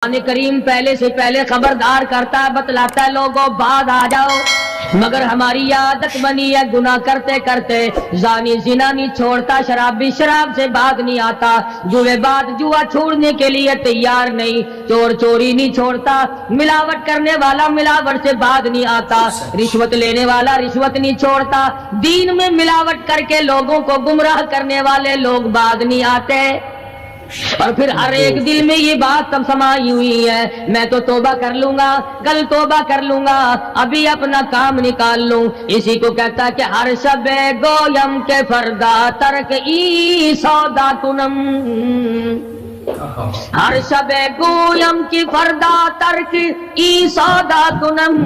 قرآن کریم پہلے سے پہلے خبردار کرتا ہے، بتلاتا ہے لوگوں بعد آ جاؤ، مگر ہماری عادت بنی ہے گناہ کرتے کرتے زانی زنا نہیں چھوڑتا، شرابی شراب سے باز نہیں آتا، جوے بعد جوا چھوڑنے کے لیے تیار نہیں، چور چوری نہیں چھوڑتا، ملاوٹ کرنے والا ملاوٹ سے باز نہیں آتا، رشوت لینے والا رشوت نہیں چھوڑتا، دین میں ملاوٹ کر کے لوگوں کو گمراہ کرنے والے لوگ باز نہیں آتے۔ اور پھر ہر ایک دل میں یہ بات سب سمائی ہوئی ہے، میں تو توبہ کر لوں گا، کل توبہ کر لوں گا، ابھی اپنا کام نکال لوں۔ اسی کو کہتا ہے کہ ہر شب گویم کے فردا ترک ای سودا کنم، ہر شب گویم کی فردا ترک ای سودا کنم،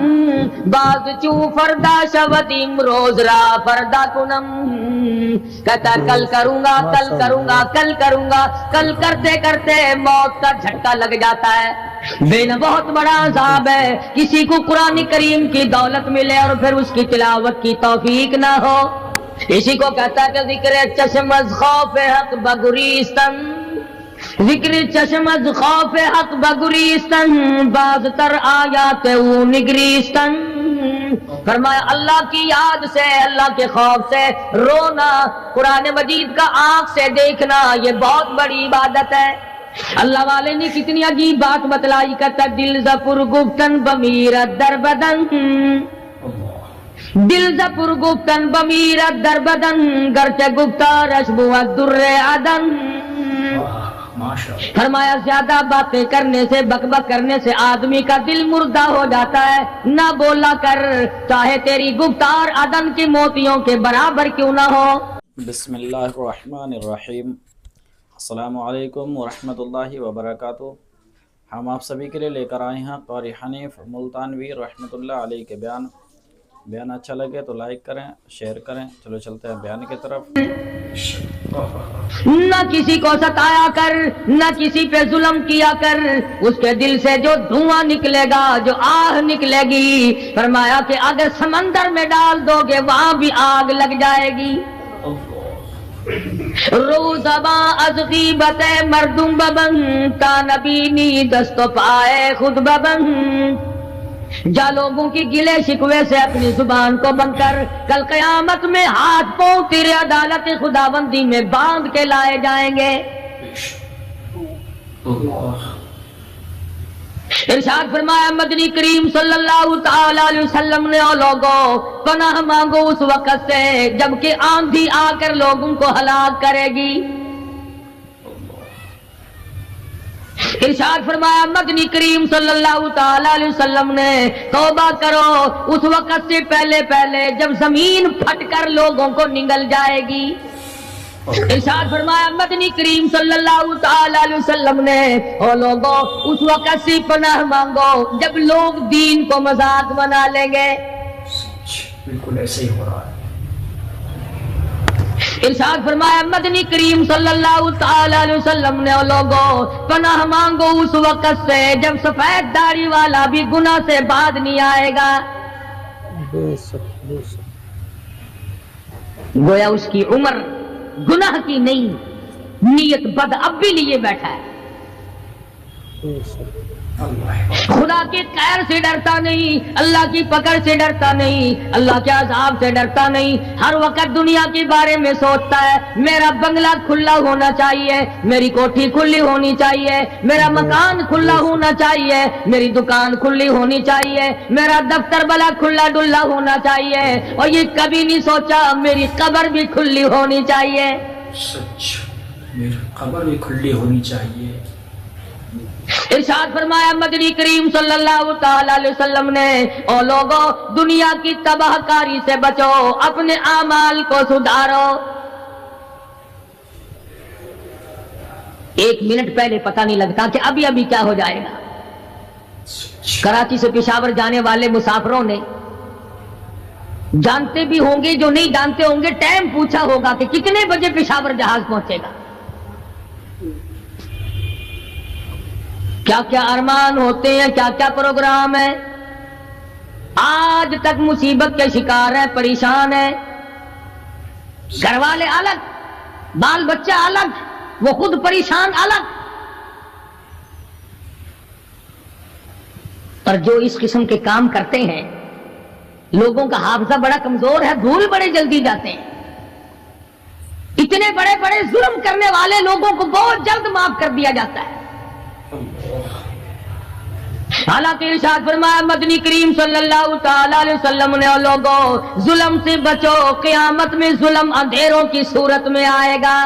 باز چوں فردا شودیم روز را فردا کنم، کہتا کل کروں گا کل کروں گا کل کروں گا، کل کرتے کرتے موت کا جھٹکا لگ جاتا ہے۔ بین بہت بڑا عذاب ہے کسی کو قرآن کریم کی دولت ملے اور پھر اس کی تلاوت کی توفیق نہ ہو۔ اسی کو کہتا ہے کہ ذکر چشم از خوف حق بگریستن، ذکر چشم از خوف حق بگریستن، باز تر آیات او نگریستن، فرمایا اللہ کی یاد سے اللہ کے خوف سے رونا، قرآن مجید کا آنکھ سے دیکھنا یہ بہت بڑی عبادت ہے۔ اللہ والے نے کتنی عجیب بات بتلائی، کہتا دل زپر گفتن بمیرت در بدن، دل زپر گفتن بمیرت در بدن، گرچہ گفتارش بود در عدن، فرمایا زیادہ باتیں کرنے سے بک بک کرنے سے آدمی کا دل مردہ ہو جاتا ہے، نہ بولا کر چاہے تیری گفتار عدن کے موتیوں کے برابر کیوں نہ ہو۔ بسم اللہ الرحمن الرحیم۔ السلام علیکم ورحمۃ اللہ وبرکاتہ۔ ہم آپ سبھی کے لیے لے کر آئے ہیں قاری حنیف ملتانوی رحمۃ اللہ علیہ کے بیان اچھا لگے تو لائک کریں شیئر کریں۔ چلو چلتے ہیں بیان کی طرف۔ نہ کسی کو ستایا کر، نہ کسی پہ ظلم کیا کر، اس کے دل سے جو دھواں نکلے گا جو آہ نکلے گی، فرمایا کہ اگر سمندر میں ڈال دو گے وہاں بھی آگ لگ جائے گی۔ روزباں از غیبت مردم ببن، تا نبینی دست و پائے خود ببن، جا لوگوں کی گلے شکوے سے اپنی زبان کو بند کر، کل قیامت میں ہاتھ پاؤں تیرے عدالت خداوندی میں باندھ کے لائے جائیں گے۔ ارشاد فرمایا مدنی کریم صلی اللہ تعالی علیہ وسلم نے، او لوگوں پناہ مانگو اس وقت سے جبکہ آندھی آ کر لوگوں کو ہلاک کرے گی۔ ارشاد فرمایا مدنی کریم صلی اللہ تعالی علیہ وسلم نے، توبہ کرو اس وقت سے پہلے پہلے جب زمین پھٹ کر لوگوں کو نگل جائے گی۔ ارشاد فرمایا مدنی کریم صلی اللہ تعالی علیہ وسلم نے، او لوگوں اس وقت سے پناہ مانگو جب لوگ دین کو مذاق بنا لیں گے۔ بالکل ایسے ہی ہو رہا ہے۔ ارشاد فرمایا مدنی کریم صلی اللہ تعالی علیہ وسلم نے، او لوگوں پناہ مانگو اس وقت سے جب سفید داڑھی والا بھی گناہ سے باز نہیں آئے گا۔ گویا اس کی عمر گناہ کی نہیں، نیت بد اب بھی لیے بیٹھا ہے، خدا کے خیر سے ڈرتا نہیں، اللہ کی پکڑ سے ڈرتا نہیں، اللہ کے عذاب سے ڈرتا نہیں، ہر وقت دنیا کے بارے میں سوچتا ہے میرا بنگلہ کھلا ہونا چاہیے، میری کوٹھی کھلی ہونی چاہیے، میرا مکان کھلا ہونا چاہیے، میری دکان کھلی ہونی چاہیے، میرا دفتر بلا کھلا ڈلا ہونا چاہیے، اور یہ کبھی نہیں سوچا میری قبر بھی کھلی ہونی چاہیے۔ سچ، میری قبر بھی کھلی ہونی چاہیے۔ ارشاد فرمایا مدنی کریم صلی اللہ تعالی علیہ وسلم نے، او لوگوں دنیا کی تباہ کاری سے بچو، اپنے اعمال کو سدھارو۔ ایک منٹ پہلے پتہ نہیں لگتا کہ ابھی ابھی کیا ہو جائے گا۔ کراچی سے پشاور جانے والے مسافروں نے جانتے بھی ہوں گے جو نہیں جانتے ہوں گے، ٹائم پوچھا ہوگا کہ کتنے بجے پشاور جہاز پہنچے گا۔ کیا کیا ارمان ہوتے ہیں، کیا کیا پروگرام ہے، آج تک مصیبت کے شکار ہیں، پریشان ہیں، گھر والے الگ، بال بچہ الگ، وہ خود پریشان الگ۔ اور جو اس قسم کے کام کرتے ہیں لوگوں کا حافظہ بڑا کمزور ہے، بھول بڑے جلدی جاتے ہیں. اتنے بڑے بڑے ظلم کرنے والے لوگوں کو بہت جلد معاف کر دیا جاتا ہے. حالانکہ ارشاد فرمایا مدنی کریم صلی اللہ تعالی علیہ وسلم نے، لوگوں ظلم سے بچو، قیامت میں ظلم اندھیروں کی صورت میں آئے گا.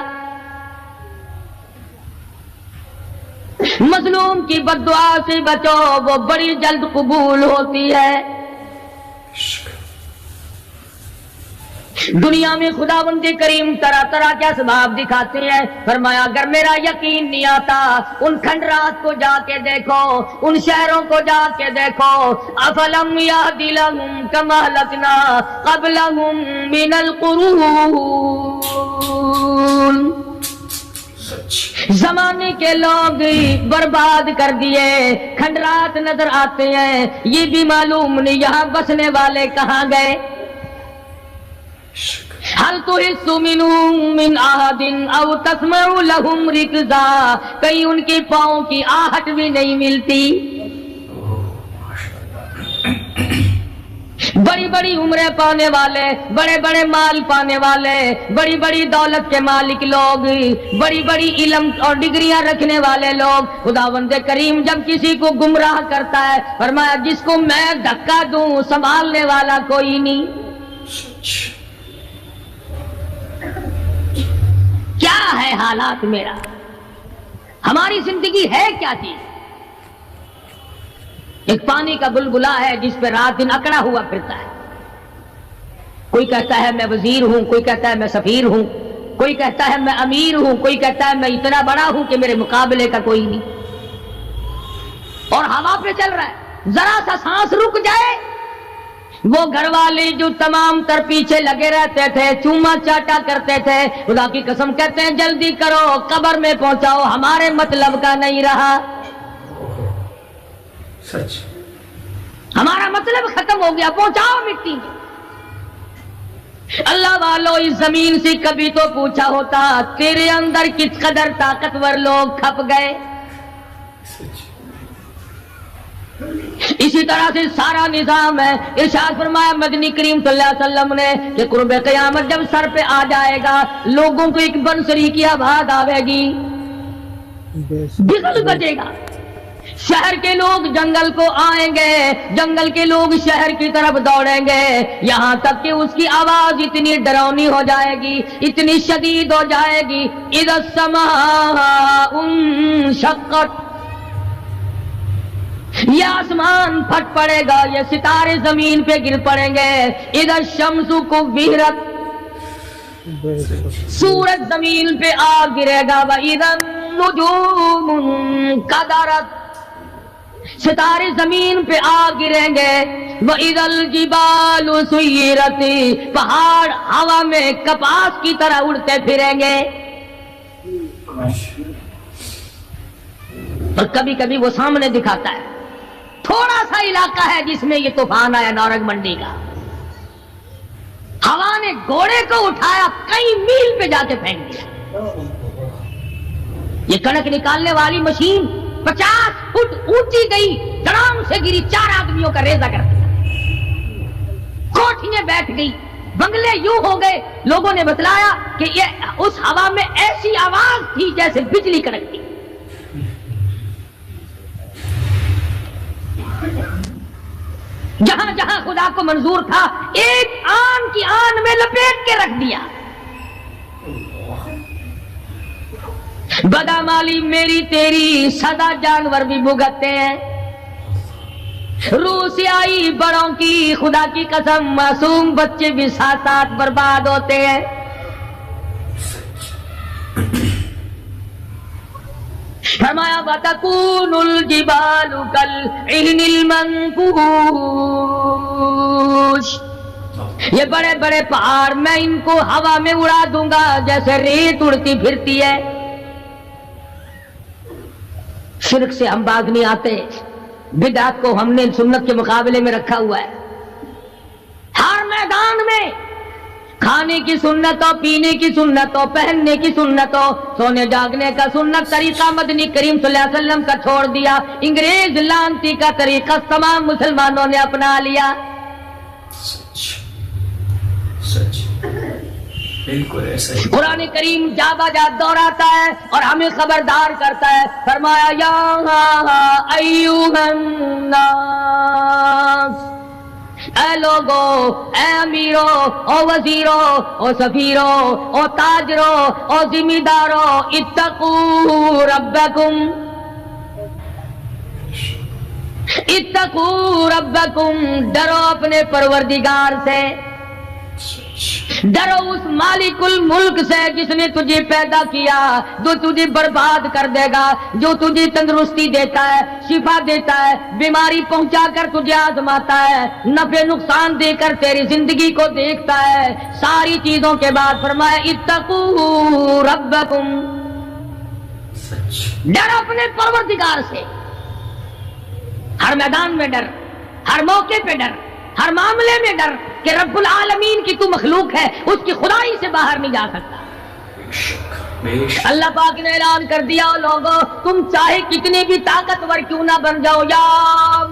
مظلوم کی بد دعا سے بچو، وہ بڑی جلد قبول ہوتی ہے. دنیا میں خداوند کریم طرح طرح کے اسباب دکھاتے ہیں. فرمایا اگر میرا یقین نہیں آتا ان کھنڈرات کو جا کے دیکھو، ان شہروں کو جا کے دیکھو. افلم یہد لہم کما اہلکنا قبلہم من القرون، زمانے کے لوگ برباد کر دیے، کھنڈرات نظر آتے ہیں، یہ بھی معلوم نہیں یہاں بسنے والے کہاں گئے. حل تحس منهم من احد او تسمع لهم رکزا، کہیں ان کے پاؤں کی آہٹ بھی نہیں ملتی. بڑی بڑی عمریں پانے والے، بڑے بڑے مال پانے والے، بڑی بڑی دولت کے مالک لوگ، بڑی بڑی علم اور ڈگریاں رکھنے والے لوگ، خداوند کریم جب کسی کو گمراہ کرتا ہے فرمایا جس کو میں دھکا دوں سنبھالنے والا کوئی نہیں. کیا ہے حالات میرا، ہماری زندگی ہے کیا چیز؟ ایک پانی کا بلبلا ہے جس پہ رات دن اکڑا ہوا پھرتا ہے. کوئی کہتا ہے میں وزیر ہوں، کوئی کہتا ہے میں سفیر ہوں، کوئی کہتا ہے میں امیر ہوں، کوئی کہتا ہے میں اتنا بڑا ہوں کہ میرے مقابلے کا کوئی نہیں. اور ہوا پہ چل رہا ہے، ذرا سا سانس رک جائے وہ گھر والے جو تمام تر پیچھے لگے رہتے تھے، چوما چاٹا کرتے تھے، خدا کی قسم کہتے ہیں جلدی کرو قبر میں پہنچاؤ، ہمارے مطلب کا نہیں رہا. سچ ہمارا مطلب ختم ہو گیا، پہنچاؤ مٹی میں. اللہ والو اس زمین سے کبھی تو پوچھا ہوتا تیرے اندر کس قدر طاقتور لوگ کھپ گئے. اسی طرح سے سارا نظام ہے. ارشاد فرمایا مدنی کریم صلی اللہ علیہ وسلم نے کہ قرب قیامت جب سر پہ آ جائے گا لوگوں کو ایک بنسری کی آواز آئے گی، بغل بجے گا. شہر کے لوگ جنگل کو آئیں گے، جنگل کے لوگ شہر کی طرف دوڑیں گے، یہاں تک کہ اس کی آواز اتنی ڈراؤنی ہو جائے گی، اتنی شدید ہو جائے گی. اذا السماء انشقت، یہ آسمان پھٹ پڑے گا، یہ ستارے زمین پہ گر پڑیں گے. اذا الشمس کورت، سورج زمین پہ آ گرے گا. واذا النجوم انکدرت، ستارے زمین پہ آ گریں گے. واذا الجبال سیرت، پہاڑ ہوا میں کپاس کی طرح اڑتے پھریں گے. اور کبھی کبھی وہ سامنے دکھاتا ہے تھوڑا سا علاقہ ہے جس میں یہ طوفان آیا نورنگ منڈی کا، ہوا نے گھوڑے کو اٹھایا کئی میل پہ جا کے پھینک دیا. یہ کڑک نکالنے والی مشین 50 فٹ اونچی گئی، دڑام سے گری، 4 آدمیوں کا ریزہ کر دیا. کوٹھیاں بیٹھ گئی، بنگلے یوں ہو گئے. لوگوں نے بتلایا کہ یہ اس ہوا میں ایسی آواز تھی جیسے بجلی کڑکتی. جہاں جہاں خدا کو منظور تھا ایک آن کی آن میں لپیٹ کے رکھ دیا. بدامالی میری تیری سدا جانور بھی بھگتتے ہیں. روح سے آئی بڑوں کی خدا کی قسم معصوم بچے بھی ساتھ ساتھ برباد ہوتے ہیں. فرمایا وَتَكُونُ الْجِبَالُ كَالْعِهْنِ الْمَنْفُوشِ، یہ بڑے بڑے پہاڑ میں ان کو ہوا میں اڑا دوں گا جیسے ریت اڑتی پھرتی ہے. شرک سے ہم باز نہیں آتے، بدعت کو ہم نے سنت کے مقابلے میں رکھا ہوا ہے. ہر میدان میں کھانے کی سنت ہو، پینے کی سنت ہو، پہننے کی سنت ہو، سونے جاگنے کا سنت طریقہ مدنی کریم صلی اللہ علیہ وسلم کا چھوڑ دیا، انگریز لانتی کا طریقہ تمام مسلمانوں نے اپنا لیا۔ سچ سچ بالکل ایسا ہی۔ قرآن کریم جا بجا دوہراتا ہے اور ہمیں خبردار کرتا ہے، فرمایا یا ایھا الناس، اے لوگو، اے امیرو، او وزیرو، او سفیرو، او تاجرو، او ذمہ دارو، اتقوا ربکم، اتقوا ربکم، ڈرو اپنے پروردگار سے، ڈرو اس مالک الملک سے جس نے تجھے پیدا کیا، جو تجھے برباد کر دے گا، جو تجھے تندرستی دیتا ہے، شفا دیتا ہے، بیماری پہنچا کر تجھے آزماتا ہے، نفع نقصان دے کر تیری زندگی کو دیکھتا ہے۔ ساری چیزوں کے بعد فرمایا اتقوا ربکم، ڈر اپنے پروردگار سے، ہر میدان میں ڈر، ہر موقع پہ ڈر، ہر معاملے میں ڈر کہ رب العالمین کی تو مخلوق ہے، اس کی خدائی سے باہر نہیں جا سکتا۔ اللہ پاک نے اعلان کر دیا، لوگوں تم چاہے کتنے بھی طاقتور کیوں نہ بن جاؤ، یا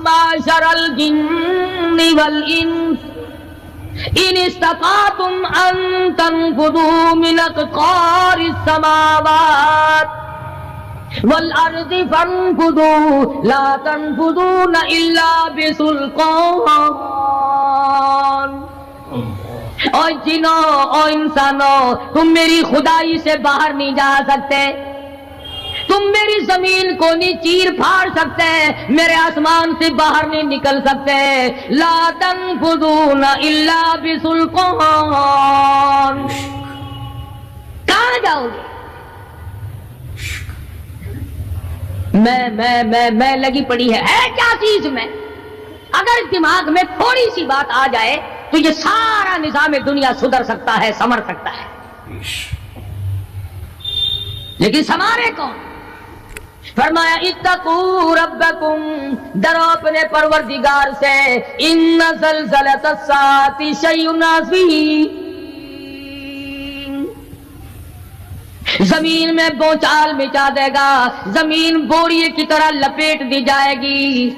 معشر الجن والانس ان استطعتم ان تنفذوا من اقطار السماوات والارض فانفذوا لا تنفذون الا بسلطان۔ اور جنوں اور انسانوں، تم میری خدائی سے باہر نہیں جا سکتے، تم میری زمین کو نہیں چیر پھاڑ سکتے، میرے آسمان سے باہر نہیں نکل سکتے، لا تنفذون الا بسلطان۔ کہاں جاؤ گے؟ میں لگی پڑی ہے کیا چیز میں؟ اگر دماغ میں تھوڑی سی بات آ جائے تو یہ سارا نظام دنیا سدھر سکتا ہے، سمر سکتا ہے، لیکن سمارے کون؟ فرمایا اتقوا ربکم، ڈرو اپنے پروردگار سے، ان زلزلۃ الساعۃ شیء عظیم، زمین میں بوچال مچا دے گا، زمین بوریے کی طرح لپیٹ دی جائے گی،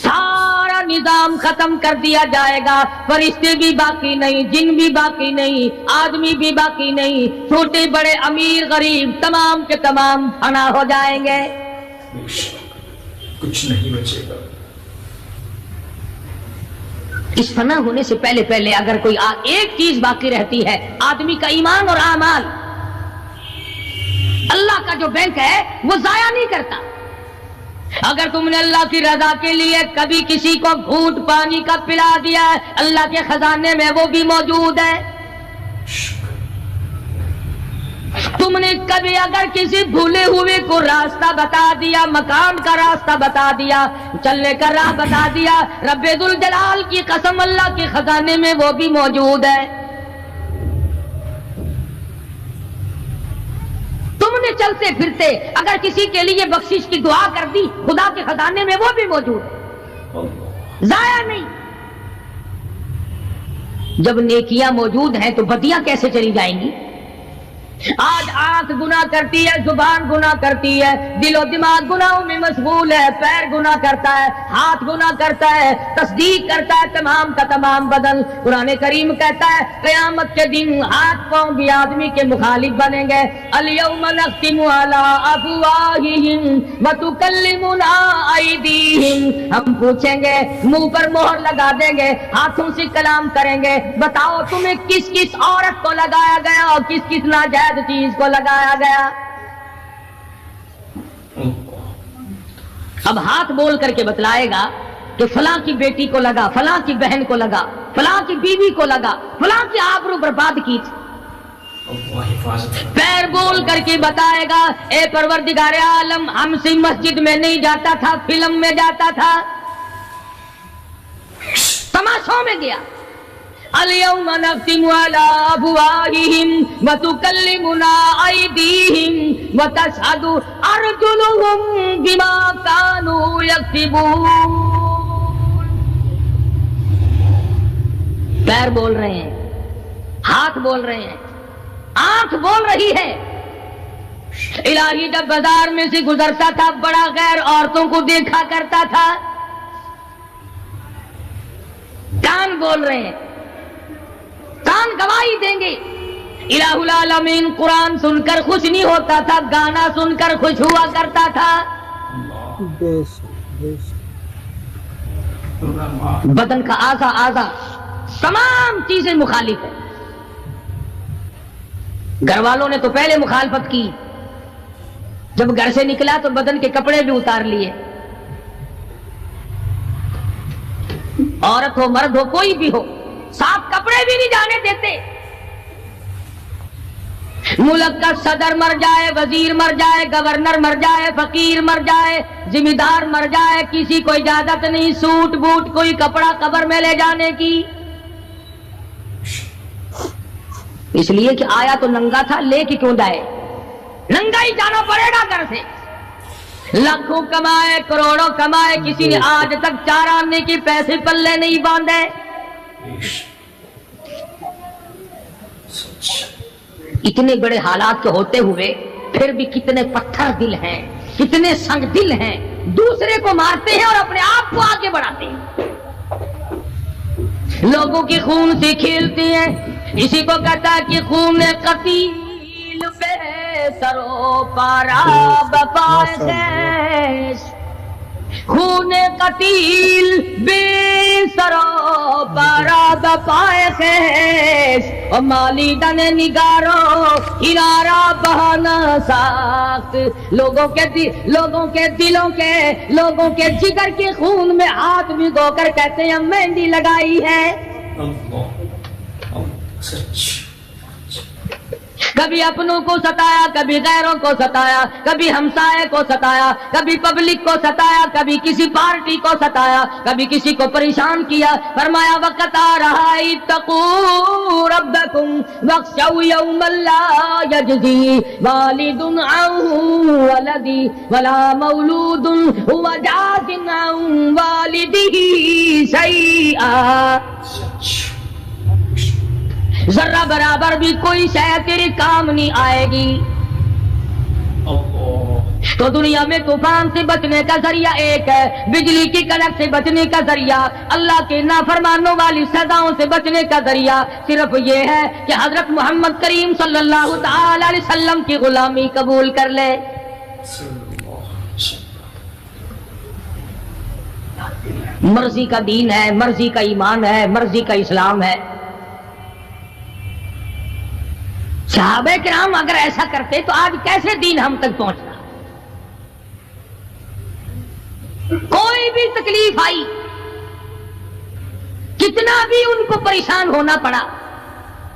سارا نظام ختم کر دیا جائے گا، فرشتے بھی باقی نہیں، جن بھی باقی نہیں، آدمی بھی باقی نہیں، چھوٹے بڑے امیر غریب تمام کے تمام فنا ہو جائیں گے، کچھ نہیں بچے گا۔ اس فنا ہونے سے پہلے اگر کوئی ایک چیز باقی رہتی ہے، آدمی کا ایمان اور اعمال، اللہ کا جو بینک ہے وہ ضائع نہیں کرتا۔ اگر تم نے اللہ کی رضا کے لیے کبھی کسی کو گھونٹ پانی کا پلا دیا ہے، اللہ کے خزانے میں وہ بھی موجود ہے۔ تم نے کبھی اگر کسی بھولے ہوئے کو راستہ بتا دیا، مکان کا راستہ بتا دیا، چلنے کا راہ بتا دیا، رب ذوالجلال کی قسم اللہ کے خزانے میں وہ بھی موجود ہے۔ تم نے چلتے پھرتے اگر کسی کے لیے بخشش کی دعا کر دی، خدا کے خزانے میں وہ بھی موجود ہے، ضائع نہیں۔ جب نیکیاں موجود ہیں تو بدیاں کیسے چلی جائیں گی؟ آج آنکھ گناہ کرتی ہے، زبان گناہ کرتی ہے، دل و دماغ گناہوں میں مشغول ہے، پیر گناہ کرتا ہے، ہاتھ گناہ کرتا ہے، تصدیق کرتا ہے تمام کا تمام بدن۔ قرآن کریم کہتا ہے قیامت کے دن ہاتھ پاؤں بھی آدمی کے مخالف بنیں گے۔ الیوم نختم علی افواہہم وتکلمنا ایدیہم، ہم پوچھیں گے، منہ پر مہر لگا دیں گے، ہاتھوں سے کلام کریں گے، بتاؤ تمہیں کس کس عورت کو لگایا گیا اور کس کس ناجائز چیز کو لگایا گیا۔ اب ہاتھ بول کر کے بتلائے گا کہ فلاں کی بیٹی کو لگا، فلاں کی بہن کو لگا، فلاں کی بیوی کو لگا، فلاں کی آبرو برباد کی تھی۔ پیر بول کر کے بتائے گا اے پروردگار عالم، ہم سے مسجد میں نہیں جاتا تھا، فلم میں جاتا تھا، تماشوں میں گیا۔ اليوم نختم على افواههم وتكلمنا ايديهم وتشهد ارجلهم بما كانوا يكسبون۔ پیر بول رہے ہیں، ہاتھ بول رہے ہیں، آنکھ بول رہی ہے۔ الہی جب بازار میں سے گزرتا تھا بڑا غیر عورتوں کو دیکھا کرتا تھا، کان بول رہے ہیں، کان گواہی دیں گے۔ الہ العالمین قرآن سن کر خوش نہیں ہوتا تھا، گانا سن کر خوش ہوا کرتا تھا۔ بدن کا اعضا تمام چیزیں مخالف ہیں۔ گھر والوں نے تو پہلے مخالفت کی، جب گھر سے نکلا تو بدن کے کپڑے بھی اتار لیے، عورت ہو مرد ہو کوئی بھی ہو، صاف کپڑے بھی نہیں جانے دیتے۔ ملک کا صدر مر جائے، وزیر مر جائے، گورنر مر جائے، فقیر مر جائے، ذمہ دار مر جائے، کسی کو اجازت نہیں سوٹ بوٹ کوئی کپڑا قبر میں لے جانے کی، اس لیے کہ آیا تو ننگا تھا، لے کے کیوں جائے؟ ننگا ہی جانا پڑے گا گھر سے۔ لاکھوں کمائے کروڑوں کمائے، کسی نے آج تک 4 آنے کے پیسے پلے نہیں باندھے۔ اتنے بڑے حالات کے ہوتے ہوئے پھر بھی کتنے پتھر دل ہیں، کتنے سنگ دل ہیں، دوسرے کو مارتے ہیں اور اپنے آپ کو آگے بڑھاتے ہیں، لوگوں کے خون سے کھیلتے ہیں۔ اسی کو کہتا ہے کہ خون قتیل بے سرو پارا بپائے خیش، خون قتیل بے سرو پارا بپائے خیش، اور مالی دن نگارو کنارا بہانا ساخت، لوگوں کے دلوں کے لوگوں کے جگر کے خون میں ہاتھ بھگو کر کہتے ہیں مہندی لگائی ہے۔ کبھی اپنوں کو ستایا، کبھی غیروں کو ستایا، کبھی ہمسائے کو ستایا، کبھی پبلک کو ستایا، کبھی کسی پارٹی کو ستایا، کبھی کسی کو پریشان کیا۔ فرمایا وقت آ رہا ہے اتقوا ربکم واخشوا یوما لا یجزی والد عن ولدی ولا مولود هو جاز عن والده شیئا، ذرہ برابر بھی کوئی شے تیرے کام نہیں آئے گی۔ تو دنیا میں طوفان سے بچنے کا ذریعہ ایک ہے، بجلی کی کڑک سے بچنے کا ذریعہ، اللہ کے نافرمانوں والی سزاؤں سے بچنے کا ذریعہ صرف یہ ہے کہ حضرت محمد کریم صلی اللہ تعالی علیہ وسلم کی غلامی قبول کر لے۔ مرضی کا دین ہے، مرضی کا ایمان ہے، مرضی کا اسلام ہے۔ صحابہ کرام اگر ایسا کرتے تو آج کیسے دین ہم تک پہنچتا؟ کوئی بھی تکلیف آئی، کتنا بھی ان کو پریشان ہونا پڑا،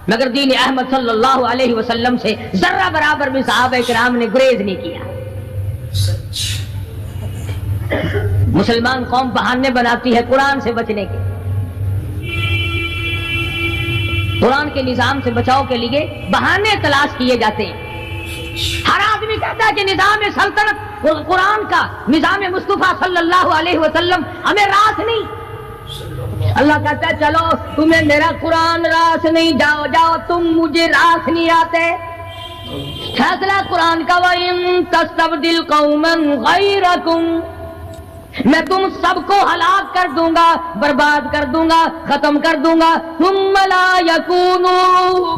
مگر دین احمد صلی اللہ علیہ وسلم سے ذرہ برابر بھی صحابہ کرام نے گریز نہیں کیا۔ مسلمان قوم بہانے بناتی ہے قرآن سے بچنے کے، قرآن کے نظام سے بچاؤ کے لیے بہانے تلاش کیے جاتے ہیں۔ ہر آدمی کہتا ہے کہ نظام سلطنت قرآن کا، نظام مصطفیٰ صلی اللہ علیہ وسلم ہمیں راس نہیں۔ اللہ کہتا ہے چلو تمہیں میرا قرآن راس نہیں، جاؤ جاؤ تم مجھے راس نہیں آتے۔ فیصلہ قرآن کا وَإِن تَسْتَبْدِلْ قَوْمًا غَيْرَكُمْ، میں تم سب کو ہلاک کر دوں گا، برباد کر دوں گا، ختم کر دوں گا، ثم لا یکونوا،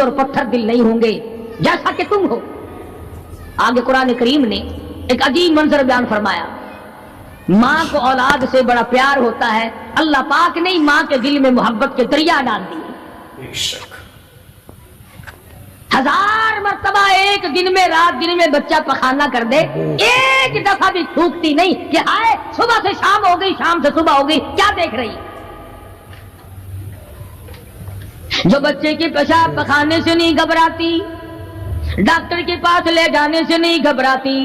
اور پتھر دل نہیں ہوں گے جیسا کہ تم ہو۔ آگے قرآن کریم نے ایک عجیب منظر بیان فرمایا، ماں کو اولاد سے بڑا پیار ہوتا ہے، اللہ پاک نے ماں کے دل میں محبت کے دریا ڈال دیے۔ 1000 مرتبہ ایک دن میں رات دن میں بچہ پخانہ کر دے، ایک دفعہ بھی تھوکتی نہیں کہ ہائے صبح سے شام ہو گئی، شام سے صبح ہو گئی، کیا دیکھ رہی؟ جو بچے کے پیشاب پخانے سے نہیں گھبراتی، ڈاکٹر کے پاس لے جانے سے نہیں گھبراتی،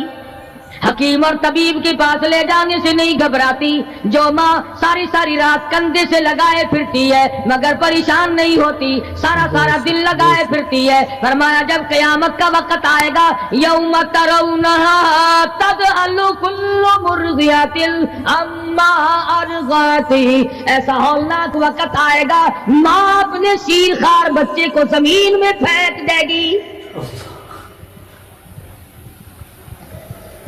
حکیم اور طبیب کے پاس لے جانے سے نہیں گھبراتی، جو ماں ساری ساری رات کندھے سے لگائے پھرتی ہے مگر پریشان نہیں ہوتی، سارا دل لگائے پھرتی ہے۔ فرمایا جب قیامت کا وقت آئے گا، یوم ترونہا تذہل کل مرضعۃ عما ارضعت، ایسا ہولناک وقت آئے گا ماں اپنے شیرخوار بچے کو زمین میں پھینک دے گی،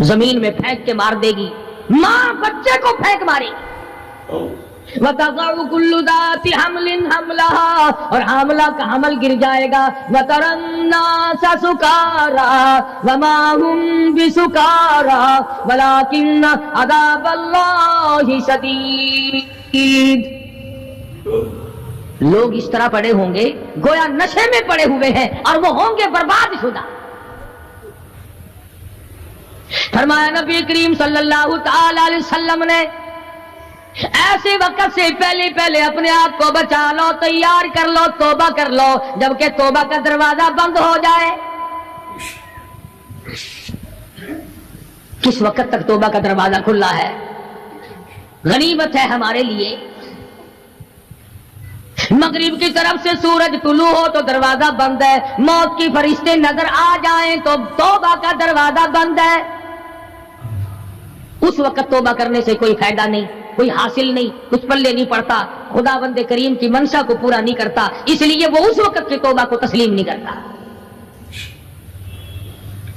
زمین میں پھینک کے مار دے گی، ماں بچے کو پھینک مارے گی۔ وَتَضَعُ كُلُّ ذَاتِ حَمْلٍ حَمْلَهَا، اور حاملہ کا حمل گر جائے گا۔ وَتَرَى النَّاسَ سُكَارَىٰ وَمَا هُمْ بِسُكَارَىٰ وَلَٰكِنَّ عَذَابَ اللَّهِ شَدِيدٌ، لوگ اس طرح پڑے ہوں گے گویا نشے میں پڑے ہوئے ہیں اور وہ ہوں گے برباد شدہ۔ فرمایا نبی کریم صلی اللہ تعالی علیہ وسلم نے ایسے وقت سے پہلے اپنے آپ کو بچا لو، تیار کر لو، توبہ کر لو، جبکہ توبہ کا دروازہ بند ہو جائے۔ کس وقت تک توبہ کا دروازہ کھلا ہے؟ غنیمت ہے ہمارے لیے۔ مغرب کی طرف سے سورج طلوع ہو تو دروازہ بند ہے، موت کی فرشتے نظر آ جائیں تو توبہ کا دروازہ بند ہے۔ اس وقت توبہ کرنے سے کوئی فائدہ نہیں، کوئی حاصل نہیں، کچھ پلے نہیں پڑتا، خدا بند کریم کی منشا کو پورا نہیں کرتا، اس لیے وہ اس وقت کی توبہ کو تسلیم نہیں کرتا۔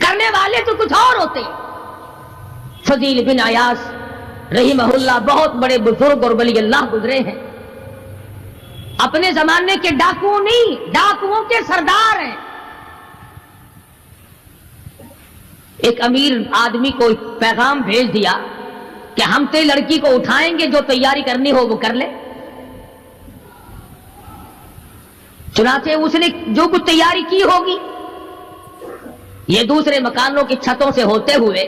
کرنے والے تو کچھ اور ہوتے ہیں۔ فضیل بن عیاض رحمہ اللہ بہت بڑے بزرگ اور ولی اللہ گزرے ہیں، اپنے زمانے کے ڈاکو نہیں، ڈاکوؤں کے سردار ہیں۔ ایک امیر آدمی کو پیغام بھیج دیا کہ ہم تیری لڑکی کو اٹھائیں گے، جو تیاری کرنی ہو وہ کر لے۔ چنانچہ اس نے جو کچھ تیاری کی ہوگی، یہ دوسرے مکانوں کی چھتوں سے ہوتے ہوئے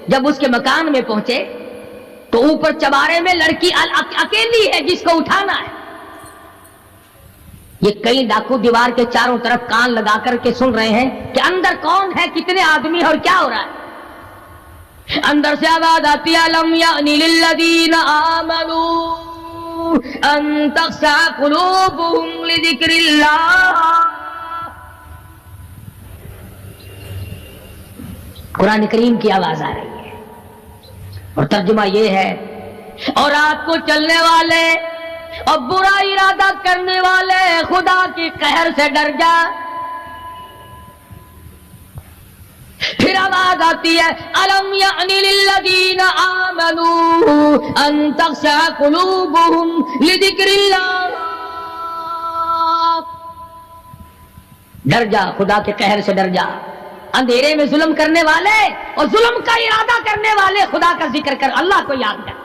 جب اس کے مکان میں پہنچے تو اوپر چبارے میں لڑکی اکیلی ہے جس کو اٹھانا ہے۔ یہ کئی ڈاکو دیوار کے چاروں طرف کان لگا کر کے سن رہے ہیں کہ اندر کون ہے، کتنے آدمی اور کیا ہو رہا ہے۔ اندر سے آواز آتی ہے لم یأن للذین آمنوا ان تخشع قلوبهم لذکر اللہ۔ قرآن کریم کی آواز آ رہی ہے اور ترجمہ یہ ہے، اور رات کو چلنے والے اور برا ارادہ کرنے والے خدا کی قہر سے ڈر جا۔ پھر آواز آتی ہے الم یأن للذین آمنوا ان تخشع قلوبهم لذکر اللہ۔ ڈر جا، خدا کے قہر سے ڈر جا۔ اندھیرے میں ظلم کرنے والے اور ظلم کا ارادہ کرنے والے خدا کا ذکر کر، اللہ کو یاد کر۔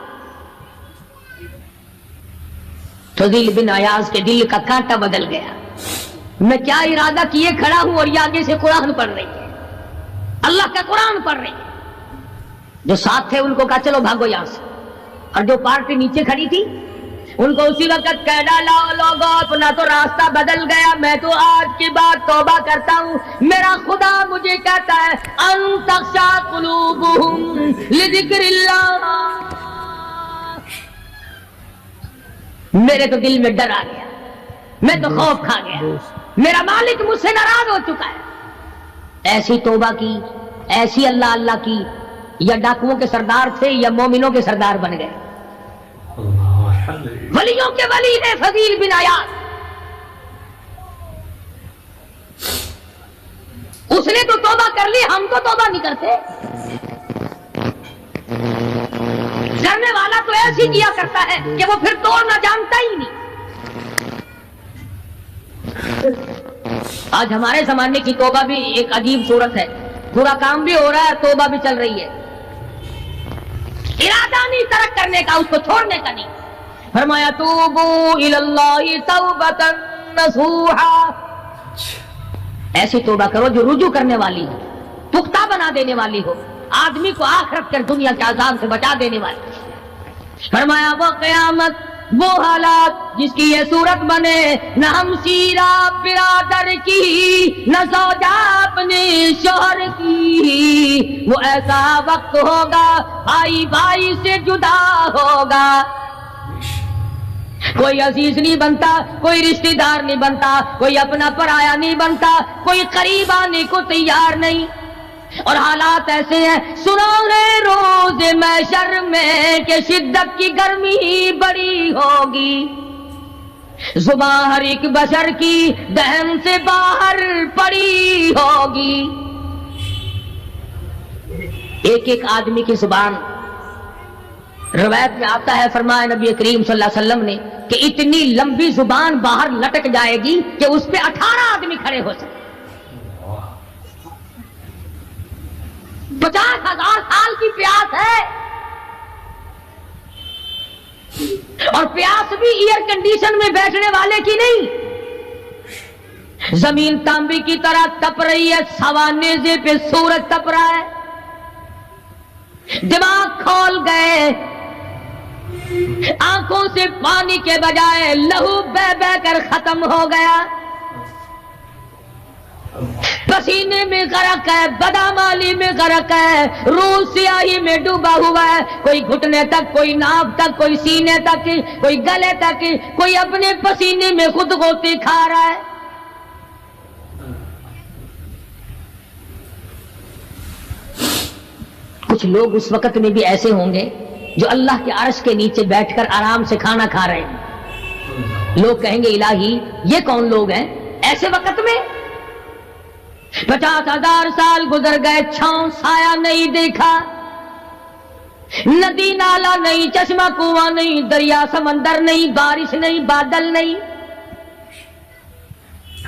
فضیل بن عیاض کے دل کا کانٹا بدل گیا، میں کیا ارادہ کیے کھڑا ہوں اور یہ آگے سے قرآن پڑھ رہی ہے، اللہ کا قرآن پڑھ رہی ہے۔ جو ساتھ تھے ان کو کہا چلو بھاگو یہاں سے، اور جو پارٹی نیچے کھڑی تھی ان کو اسی وقت کہہ ڈالا لوگوں اپنا تو راستہ بدل گیا، میں تو آج کی بات توبہ کرتا ہوں، میرا خدا مجھے کہتا ہے ان تخشع قلوبهم لذکر اللہ۔ میرے تو دل میں ڈر آ گیا، میں تو خوف کھا گیا، میرا مالک مجھ سے ناراض ہو چکا ہے۔ ایسی توبہ کی، ایسی اللہ اللہ کی، یا ڈاکوؤں کے سردار تھے یا مومنوں کے سردار بن گئے، ولیوں کے ولی ہے فضیل بن عیاض۔ اس نے تو توبہ کر لی، ہم تو توبہ نہیں کرتے۔ کرنے والا تو ایسی کیا کرتا ہے کہ وہ پھر توڑنا جانتا ہی نہیں۔ آج ہمارے زمانے کی توبہ بھی ایک عجیب صورت ہے، برا کام بھی ہو رہا ہے، توبہ بھی چل رہی ہے، ارادہ نہیں ترک کرنے کا، اس کو چھوڑنے کا نہیں۔ فرمایا توبوا الی اللہ توبۃ نصوحا، ایسی توبہ کرو جو رجوع کرنے والی ہو، پختہ بنا دینے والی ہو، آدمی کو آخرت کر دنیا کے عذاب سے بچا دینے والی۔ فرمایا وہ قیامت، وہ حالات جس کی یہ صورت بنے، نہ ہم شیرہ برادر کی، نہ زوجہ اپنے شوہر کی، وہ ایسا وقت ہوگا بھائی بھائی سے جدا ہوگا، کوئی عزیز نہیں بنتا، کوئی رشتہ دار نہیں بنتا، کوئی اپنا پرایا نہیں بنتا، کوئی قریب آنے کو تیار نہیں، اور حالات ایسے ہیں سنانے روز محشر میں کہ شدت کی گرمی بڑی ہوگی، زبان ہر ایک بشر کی دہن سے باہر پڑی ہوگی، ایک ایک آدمی کی زبان، روایت میں آتا ہے فرمایا نبی کریم صلی اللہ علیہ وسلم نے کہ اتنی لمبی زبان باہر لٹک جائے گی کہ اس پہ 18 آدمی کھڑے ہو سکتے، 50,000 سال کی پیاس ہے، اور پیاس بھی ایئر کنڈیشن میں بیٹھنے والے کی نہیں، زمین تانبے کی طرح تپ رہی ہے، سوانیزے پہ سورج تپ رہا ہے، دماغ کھول گئے، آنکھوں سے پانی کے بجائے لہو بہ بہ کر ختم ہو گیا، پسینے میں غرق ہے، بدامالی میں غرق ہے، روح سیاہی میں ڈوبا ہوا ہے، کوئی گھٹنے تک، کوئی ناف تک، کوئی سینے تک، کوئی گلے تک، کوئی اپنے پسینے میں خود غوطے کھا رہا ہے۔ کچھ لوگ اس وقت میں بھی ایسے ہوں گے جو اللہ کے عرش کے نیچے بیٹھ کر آرام سے کھانا کھا رہے ہیں، لوگ کہیں گے الہی یہ کون لوگ ہیں ایسے وقت میں؟ 50,000 سال گزر گئے، چھاؤں سایہ نہیں دیکھا، ندی نالا نہیں، چشمہ کنواں نہیں، دریا سمندر نہیں، بارش نہیں، بادل نہیں،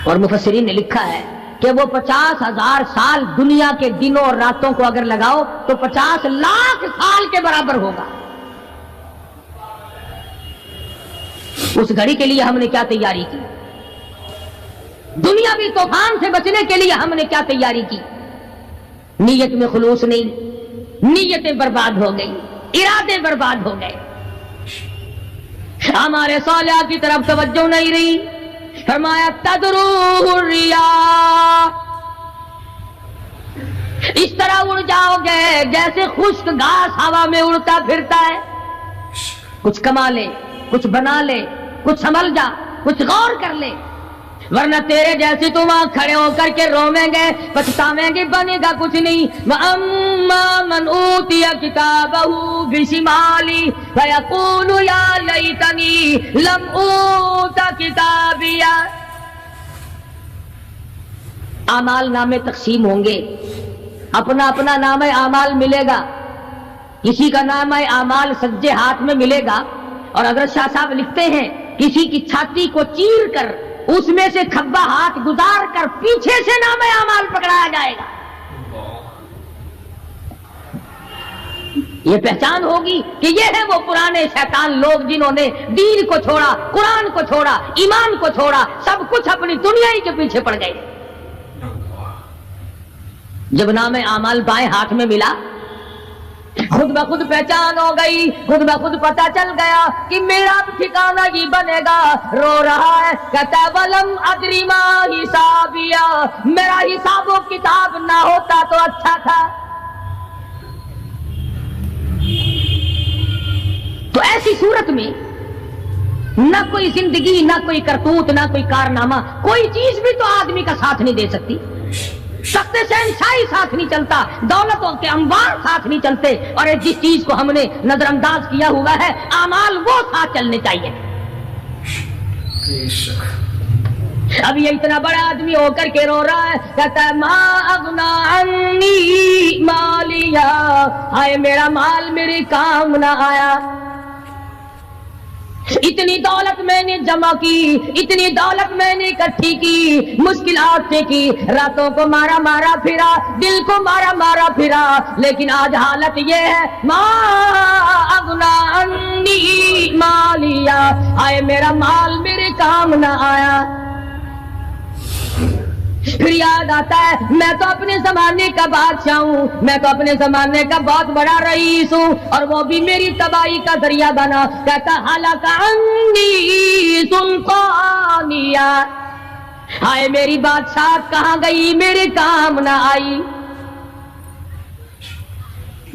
اور مفسرین نے لکھا ہے کہ وہ 50,000 سال دنیا کے دنوں اور راتوں کو اگر لگاؤ تو 50 لاکھ سال کے برابر ہوگا۔ اس گھڑی کے لیے ہم نے کیا تیاری کی؟ دنیاوی طوفان سے بچنے کے لیے ہم نے کیا تیاری کی؟ نیت میں خلوص نہیں، نیتیں برباد ہو گئی، ارادے برباد ہو گئے، ہمارے صالحہ کی طرف توجہ نہیں رہی۔ فرمایا تدروہ الریاح، اس طرح اڑ جاؤ گے جیسے خشک گھاس ہوا میں اڑتا پھرتا ہے، کچھ کما لے، کچھ بنا لے، کچھ سنبھل جا، کچھ غور کر لے، ورنہ تیرے جیسے تم وہاں کھڑے ہو کر کے رویں گے، پچھتاویں گے، بنے گا کچھ نہیں۔ وَأَمَّا مَنْ أُوتِيَ كِتَابَهُ بِشِمَالِهِ فَيَقُولُ يَا لَيْتَنِي لَمْ أُوتَ كِتَابِيَهْ۔ اعمال نامے تقسیم ہوں گے، اپنا اپنا نام اعمال ملے گا، کسی کا نام اعمال سجے ہاتھ میں ملے گا، اور حضرت شاہ صاحب لکھتے ہیں کسی کی چھاتی کو چیر کر اس میں سے کھبا ہاتھ گزار کر پیچھے سے نام اعمال پکڑایا جائے گا۔ یہ پہچان ہوگی کہ یہ ہے وہ پرانے شیطان لوگ جنہوں نے دین کو چھوڑا، قرآن کو چھوڑا، ایمان کو چھوڑا، سب کچھ اپنی دنیا ہی کے پیچھے پڑ گئے۔ جب نام اعمال بائیں ہاتھ میں ملا، خود بخود پہچان ہو گئی، خود بخود پتہ چل گیا کہ میرا ٹھکانہ ہی بنے گا۔ رو رہا ہے کہتا ہے وَلَمْ أَدْرِ مَا حِسَابِيَهْ، میرا حساب و کتاب نہ ہوتا تو اچھا تھا۔ تو ایسی صورت میں نہ کوئی زندگی، نہ کوئی کرتوت، نہ کوئی کارنامہ، کوئی چیز بھی تو آدمی کا ساتھ نہیں دے سکتی، سخت شہنشاہی ساتھ نہیں چلتا، دولتوں کے انبار ساتھ نہیں چلتے، اور جس چیز کو ہم نے نظر انداز کیا ہوا ہے اعمال وہ ساتھ چلنے چاہیے۔ اب یہ اتنا بڑا آدمی ہو کر کے رو رہا ہے، کہتا ہے ما اغنا عنی مالیا، ہائے میرا مال میرے کام نہ آیا، اتنی دولت میں نے جمع کی، اتنی دولت میں نے اکٹھی کی، مشکلات سے کی، راتوں کو مارا مارا پھرا، دل کو مارا مارا پھرا، لیکن آج حالت یہ ہے ما اغنا عنی مالیا، آئے میرا مال میرے کام نہ آیا۔ پھر یاد آتا ہے میں تو اپنے زمانے کا بادشاہ ہوں، میں تو اپنے زمانے کا بہت بڑا رئیس ہوں، اور وہ بھی میری تباہی کا ذریعہ بنا۔ کہتا ہلاک عنی سلطانیہ، ہائے میری بادشاہت کہاں گئی، میرے کام نہ آئی۔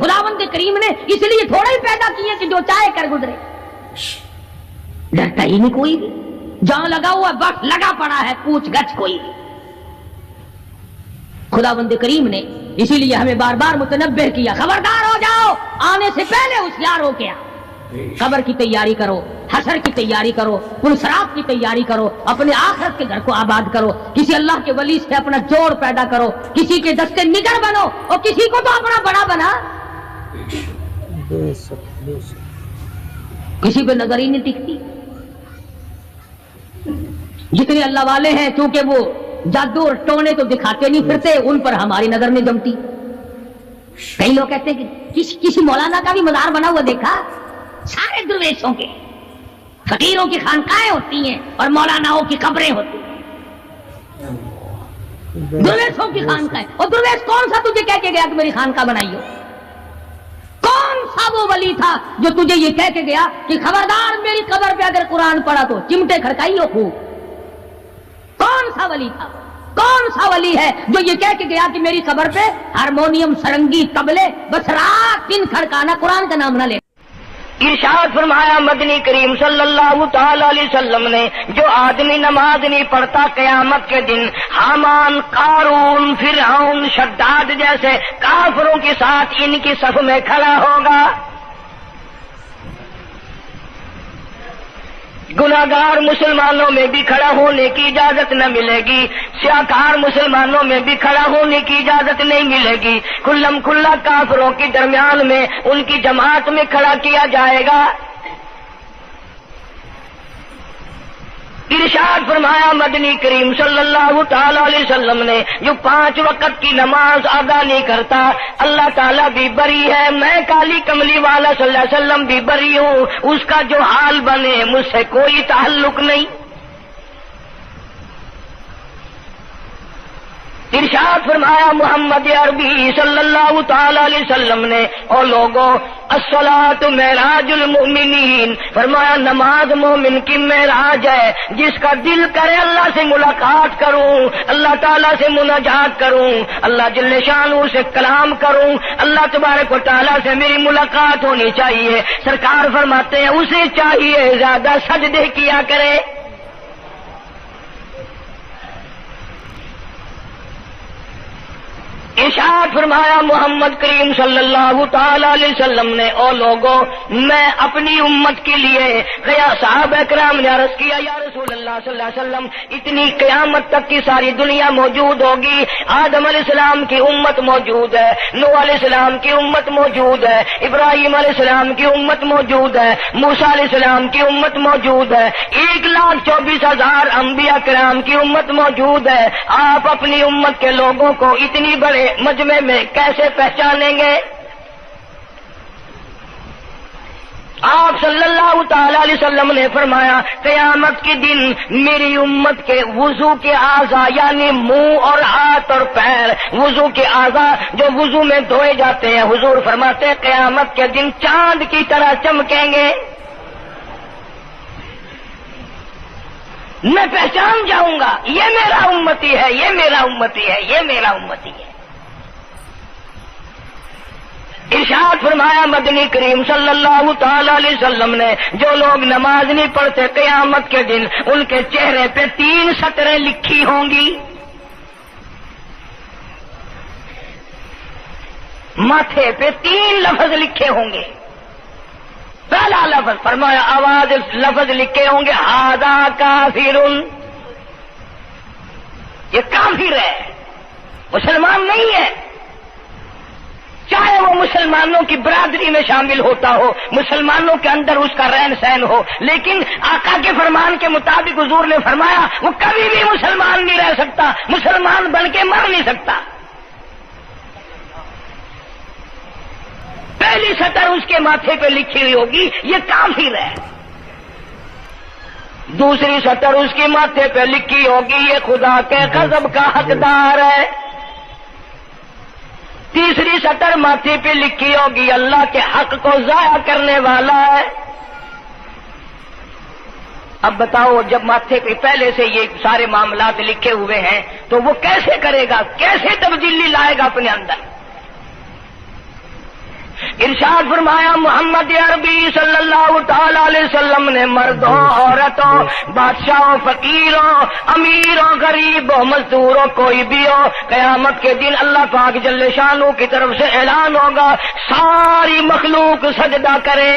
خداوند کریم نے اس لیے تھوڑا ہی پیدا کیے کہ جو چاہے کر گزرے، ڈرتا ہی نہیں کوئی بھی، جہاں لگا ہوا بس لگا پڑا ہے، پوچھ گچھ کوئی بھی۔ خداوند کریم نے اسی لیے ہمیں بار بار متنبہ کیا، خبردار ہو جاؤ، آنے سے پہلے ہوشیار ہو کے آؤ، قبر کی تیاری کرو، حشر کی تیاری کرو، پلسرات کی تیاری کرو، اپنے آخرت کے گھر کو آباد کرو، کسی اللہ کے ولی سے اپنا جوڑ پیدا کرو، کسی کے دستے نگر بنو، اور کسی کو تو اپنا بڑا بنا، کسی پہ نظر ہی نہیں ٹکتی۔ جتنے اللہ والے ہیں چونکہ وہ جادو اور ٹونے تو دکھاتے نہیں پھرتے، ان پر ہماری نظر نہیں جمتی۔ کئی لوگ کہتے ہیں کہ کسی مولانا کا بھی مزار بنا ہوا دیکھا؟ سارے درویشوں کے، فقیروں کی خانقاہیں ہوتی ہیں اور مولاناؤں کی قبریں ہوتی ہیں، درویشوں کی خانقاہیں۔ اور درویش کون سا تجھے کہہ کے گیا کہ میری خانقاہ بنائی ہو؟ کون سا وہ ولی تھا جو تجھے یہ کہہ کے گیا کہ خبردار میری قبر پہ اگر قرآن پڑھا تو چمٹے کھڑکائی ہو خوب؟ کون سا ولی تھا؟ کون سا ولی ہے جو یہ کہہ کے گیا کہ میری قبر پہ ہارمونیم، سرنگی، طبلے، بس رات دن کھڑکانا، قرآن کا نام نہ لے؟ ارشاد فرمایا مدنی کریم صلی اللہ تعالی علیہ وسلم نے، جو آدمی نماز نہیں پڑھتا قیامت کے دن حامان، قارون، فرعون، شداد جیسے کافروں کے ساتھ ان کی صف میں کھڑا ہوگا۔ گناہگار مسلمانوں میں بھی کھڑا ہونے کی اجازت نہ ملے گی، سیاکار مسلمانوں میں بھی کھڑا ہونے کی اجازت نہیں ملے گی، کھلم کھلا کافروں کے درمیان میں ان کی جماعت میں کھڑا کیا جائے گا۔ ارشاد فرمایا مدنی کریم صلی اللہ تعالی علیہ وسلم نے، جو 5 وقت کی نماز ادا نہیں کرتا اللہ تعالیٰ بھی بری ہے، میں کالی کملی والا صلی اللہ علیہ وسلم بھی بری ہوں، اس کا جو حال بنے مجھ سے کوئی تعلق نہیں۔ ارشاد فرمایا محمد عربی صلی اللہ تعالی علیہ وسلم نے، اور لوگوں الصلاۃ معراج المؤمنین، فرمایا نماز مومن کی معراج ہے، جس کا دل کرے اللہ سے ملاقات کروں، اللہ تعالیٰ سے مناجات کروں، اللہ جل شانہ سے کلام کروں، اللہ تبارک و تعالیٰ سے میری ملاقات ہونی چاہیے۔ سرکار فرماتے ہیں اسے چاہیے زیادہ سجدے کیا کرے۔ ارشاد فرمایا محمد کریم صلی اللہ تعالی علیہ وسلم نے، او لوگوں میں اپنی امت کے لیے صحابہ کرام نے عرض کیا یا رسول اللہ صلی اللہ علیہ وسلم، اتنی قیامت تک کی ساری دنیا موجود ہوگی، آدم علیہ السلام کی امت موجود ہے، نوح علیہ السلام کی امت موجود ہے، ابراہیم علیہ السلام کی امت موجود ہے، موسیٰ علیہ السلام کی امت موجود ہے، 1,24,000 انبیاء کرام کی امت موجود ہے، آپ اپنی امت کے لوگوں کو اتنی بڑے مجمع میں کیسے پہچانیں گے؟ آپ صلی اللہ تعالی علیہ وسلم نے فرمایا قیامت کے دن میری امت کے وضو کے اعضاء یعنی منہ اور ہاتھ اور پیر، وضو کے اعضاء جو وضو میں دھوئے جاتے ہیں، حضور فرماتے ہیں قیامت کے دن چاند کی طرح چمکیں گے، میں پہچان جاؤں گا یہ میرا امتی ہے، یہ میرا امتی ہے، یہ میرا امتی ہے۔ ارشاد فرمایا مدنی کریم صلی اللہ تعالی علیہ وسلم نے، جو لوگ نماز نہیں پڑھتے قیامت کے دن ان کے چہرے پہ 3 سطریں لکھی ہوں گی، ماتھے پہ 3 لفظ لکھے ہوں گے۔ پہلا لفظ فرمایا آواز لفظ لکھے ہوں گے ھذا کافر، یہ کافر ہے، مسلمان نہیں ہے، چاہے وہ مسلمانوں کی برادری میں شامل ہوتا ہو، مسلمانوں کے اندر اس کا رہن سہن ہو، لیکن آقا کے فرمان کے مطابق حضور نے فرمایا وہ کبھی بھی مسلمان نہیں رہ سکتا، مسلمان بن کے مر نہیں سکتا۔ پہلی سطر اس کے ماتھے پہ لکھی ہوئی ہوگی یہ کافر ہے، دوسری سطر اس کے ماتھے پہ لکھی ہوگی یہ خدا کے غضب کا حقدار ہے، تیسری سطر ماتھے پہ لکھی ہوگی اللہ کے حق کو ضائع کرنے والا ہے۔ اب بتاؤ جب ماتھے پہ پہلے سے یہ سارے معاملات لکھے ہوئے ہیں تو وہ کیسے کرے گا، کیسے تبدیلی لائے گا اپنے اندر؟ ارشاد فرمایا محمد عربی صلی اللہ تعالی علیہ وسلم نے مردوں عورتوں بادشاہوں فقیروں امیروں غریبوں مزدوروں کوئی بھی ہو قیامت کے دن اللہ پاک جل شانہ کی طرف سے اعلان ہوگا ساری مخلوق سجدہ کرے،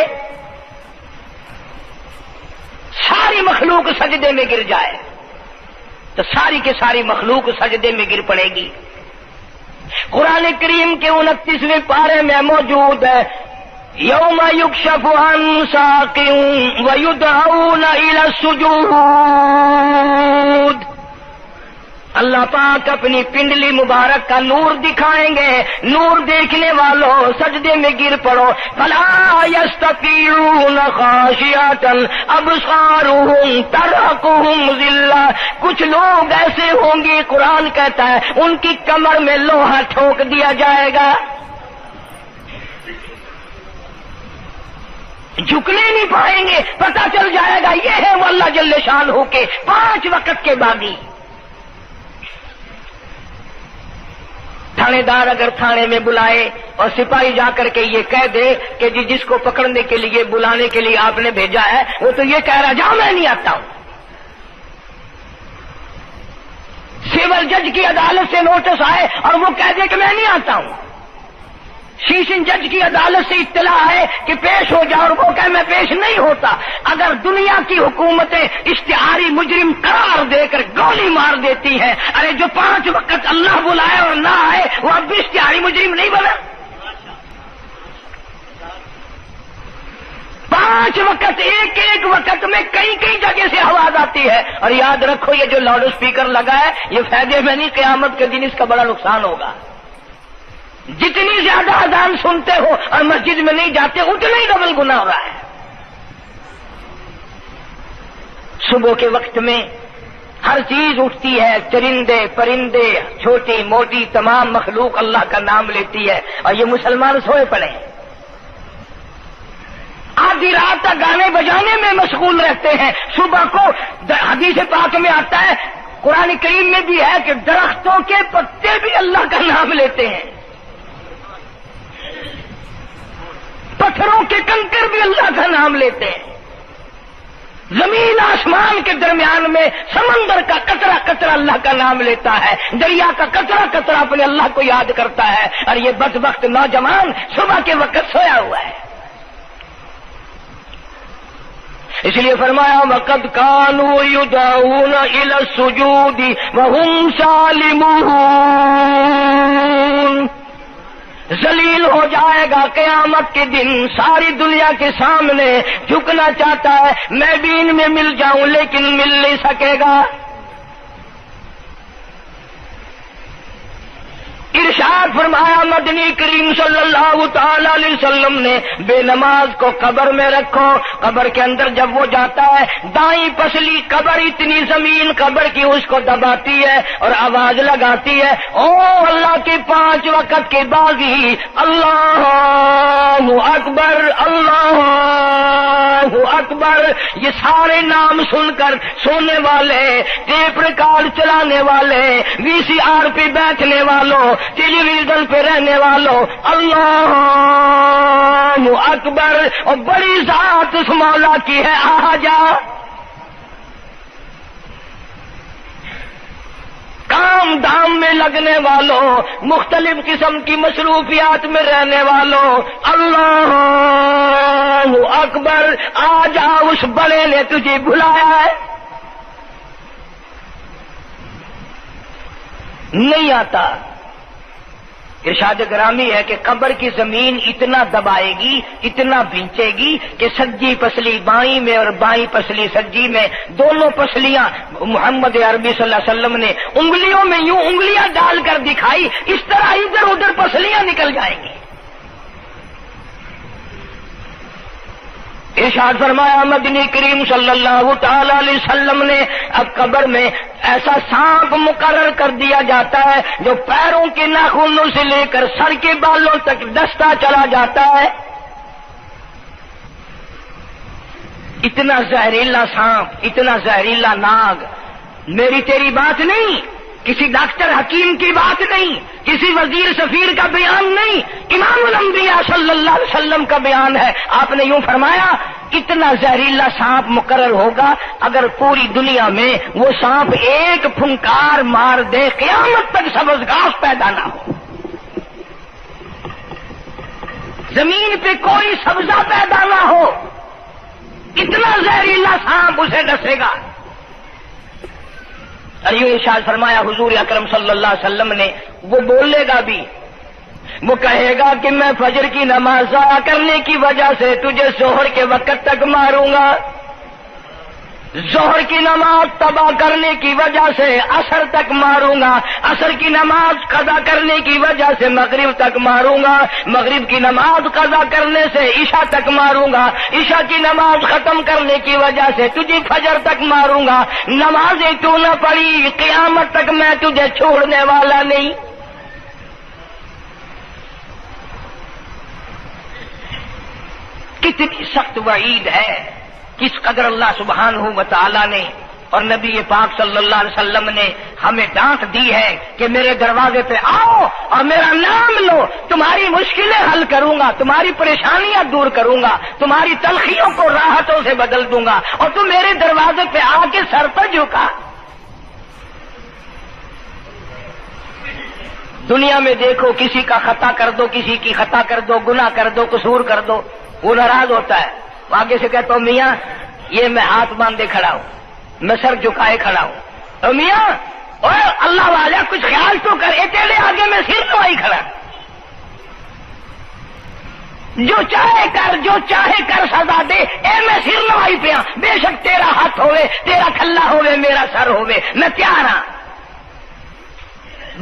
ساری مخلوق سجدے میں گر جائے تو ساری کی ساری مخلوق سجدے میں گر پڑے گی۔ قرآن کریم کے 29ویں پارے میں موجود ہے یوم یکشف عن ساق ویدعون الی السجود، اللہ پاک اپنی پنڈلی مبارک کا نور دکھائیں گے، نور دیکھنے والوں سجدے میں گر پڑو، فلا یستطیعون خاشعۃ ابصارهم ترهقهم ذلہ، کچھ لوگ ایسے ہوں گے قرآن کہتا ہے ان کی کمر میں لوہا ٹھوک دیا جائے گا، جھکنے نہیں پائیں گے، پتہ چل جائے گا یہ ہے وہ اللہ جل شانہ کے 5 وقت کے باغی۔ تھانے دار اگر تھانے میں بلائے اور سپاہی جا کر کے یہ کہہ دے کہ جی جس کو پکڑنے کے لیے بلانے کے لیے آپ نے بھیجا ہے وہ تو یہ کہہ رہا جاؤ میں نہیں آتا ہوں، سول جج کی عدالت سے نوٹس آئے اور وہ کہہ دے کہ میں نہیں آتا ہوں، سیشن جج کی عدالت سے اطلاع ہے کہ پیش ہو جاؤ اور وہ کہے میں پیش نہیں ہوتا، اگر دنیا کی حکومتیں اشتہاری مجرم قرار دے کر گولی مار دیتی ہیں، ارے جو 5 وقت اللہ بلائے اور نہ آئے وہ اب بھی اشتہاری مجرم نہیں بنا؟ 5 وقت ایک وقت میں کئی جگہ سے آواز آتی ہے، اور یاد رکھو یہ جو لاؤڈ اسپیکر لگا ہے یہ فائدے میں نہیں، قیامت کے دن اس کا بڑا نقصان ہوگا، جتنی زیادہ اذان سنتے ہو اور مسجد میں نہیں جاتے اتنا ہی ڈبل گناہ ہو رہا ہے۔ صبح کے وقت میں ہر چیز اٹھتی ہے، چرندے پرندے چھوٹی موٹی تمام مخلوق اللہ کا نام لیتی ہے، اور یہ مسلمان سوئے پڑے ہیں، آدھی رات تک گانے بجانے میں مشغول رہتے ہیں، صبح کو حدیث پاک میں آتا ہے قرآن کریم میں بھی ہے کہ درختوں کے پتے بھی اللہ کا نام لیتے ہیں، پتھروں کے کنکر بھی اللہ کا نام لیتے ہیں، زمین آسمان کے درمیان میں سمندر کا قطرہ قطرہ اللہ کا نام لیتا ہے، دریا کا قطرہ قطرہ اپنے اللہ کو یاد کرتا ہے، اور یہ بدبخت نوجوان صبح کے وقت سویا ہوا ہے۔ اس لیے فرمایا وَقَدْ كَانُوا يُدْعَوْنَ إِلَى السُّجُودِ وَهُمْ سَالِمُونَ، ذلیل ہو جائے گا قیامت کے دن، ساری دنیا کے سامنے جھکنا چاہتا ہے میں بھی ان میں مل جاؤں لیکن مل نہیں سکے گا۔ ارشاد فرمایا مدنی کریم صلی اللہ تعالی علیہ وسلم نے بے نماز کو قبر میں رکھو، قبر کے اندر جب وہ جاتا ہے دائیں پسلی قبر اتنی زمین قبر کی اس کو دباتی ہے اور آواز لگاتی ہے او اللہ کے 5 وقت کے باغی اللہ اکبر اللہ اکبر، یہ سارے نام سن کر سونے والے، ٹیپ ریکارڈ چلانے والے، وی سی آر پہ بیٹھنے والوں، ٹیلی ویژن پہ رہنے والوں اللہ اکبر، اور بڑی ذات اس مولا کی ہے آ جا، کام دام میں لگنے والوں، مختلف قسم کی مصروفیات میں رہنے والوں اللہ اکبر، آ جا اس بڑے نے تجھے بلایا ہے، نہیں آتا۔ ارشاد گرامی ہے کہ قبر کی زمین اتنا دبائے گی اتنا بھینچے گی کہ سجی پسلی بائیں میں اور بائیں پسلی سجی میں دونوں پسلیاں محمد عربی صلی اللہ علیہ وسلم نے انگلیوں میں یوں انگلیاں ڈال کر دکھائی، اس طرح ادھر ادھر پسلیاں نکل جائیں گی۔ ارشاد فرمایا مدنی کریم صلی اللہ تعالی علیہ وسلم نے اب قبر میں ایسا سانپ مقرر کر دیا جاتا ہے جو پیروں کے ناخنوں سے لے کر سر کے بالوں تک ڈستا چلا جاتا ہے، اتنا زہریلا سانپ، اتنا زہریلا ناگ، میری تیری بات نہیں، کسی ڈاکٹر حکیم کی بات نہیں، کسی وزیر سفیر کا بیان نہیں، امام الانبیاء صلی اللہ علیہ وسلم کا بیان ہے، آپ نے یوں فرمایا اتنا زہریلا سانپ مقرر ہوگا اگر پوری دنیا میں وہ سانپ ایک پھنکار مار دے قیامت تک سبز گھاس پیدا نہ ہو، زمین پہ کوئی سبزہ پیدا نہ ہو، اتنا زہریلا سانپ اسے ڈسے گا۔ اور یوں ارشاد فرمایا حضور اکرم صلی اللہ علیہ وسلم نے، وہ بولے گا بھی، وہ کہے گا کہ میں فجر کی نماز ضائع کرنے کی وجہ سے تجھے ظہر کے وقت تک ماروں گا، ظہر کی نماز تباہ کرنے کی وجہ سے عصر تک ماروں گا، عصر کی نماز قضا کرنے کی وجہ سے مغرب تک ماروں گا، مغرب کی نماز قضا کرنے سے عشاء تک ماروں گا، عشاء کی نماز ختم کرنے کی وجہ سے تجھے فجر تک ماروں گا، نمازیں تو نہ پڑھی قیامت تک میں تجھے چھوڑنے والا نہیں۔ کتنی سخت وعید ہے، کس قدر اللہ سبحانہ و تعالی نے اور نبی پاک صلی اللہ علیہ وسلم نے ہمیں ڈانٹ دی ہے کہ میرے دروازے پہ آؤ اور میرا نام لو، تمہاری مشکلیں حل کروں گا، تمہاری پریشانیاں دور کروں گا، تمہاری تلخیوں کو راحتوں سے بدل دوں گا، اور تم میرے دروازے پہ آ کے سر پر جھکا۔ دنیا میں دیکھو کسی کا خطا کر دو، کسی کی خطا کر دو، گناہ کر دو، قصور کر دو، وہ ناراض ہوتا ہے، آگے سے کہتا ہوں میاں یہ میں ہاتھ باندھے کھڑا ہوں، میں سر جھکائے کھڑا ہوں، اور میاں اوے اللہ والا کچھ خیال تو کر، تیرے آگے میں سر نوائی کھڑا، جو چاہے کر، جو چاہے کر سزا دے، اے میں سر نوائی پہ ہاں، بے شک تیرا ہاتھ ہوئے، تیرا کھلا ہوئے، میرا سر ہوئے، میں تیار ہاں۔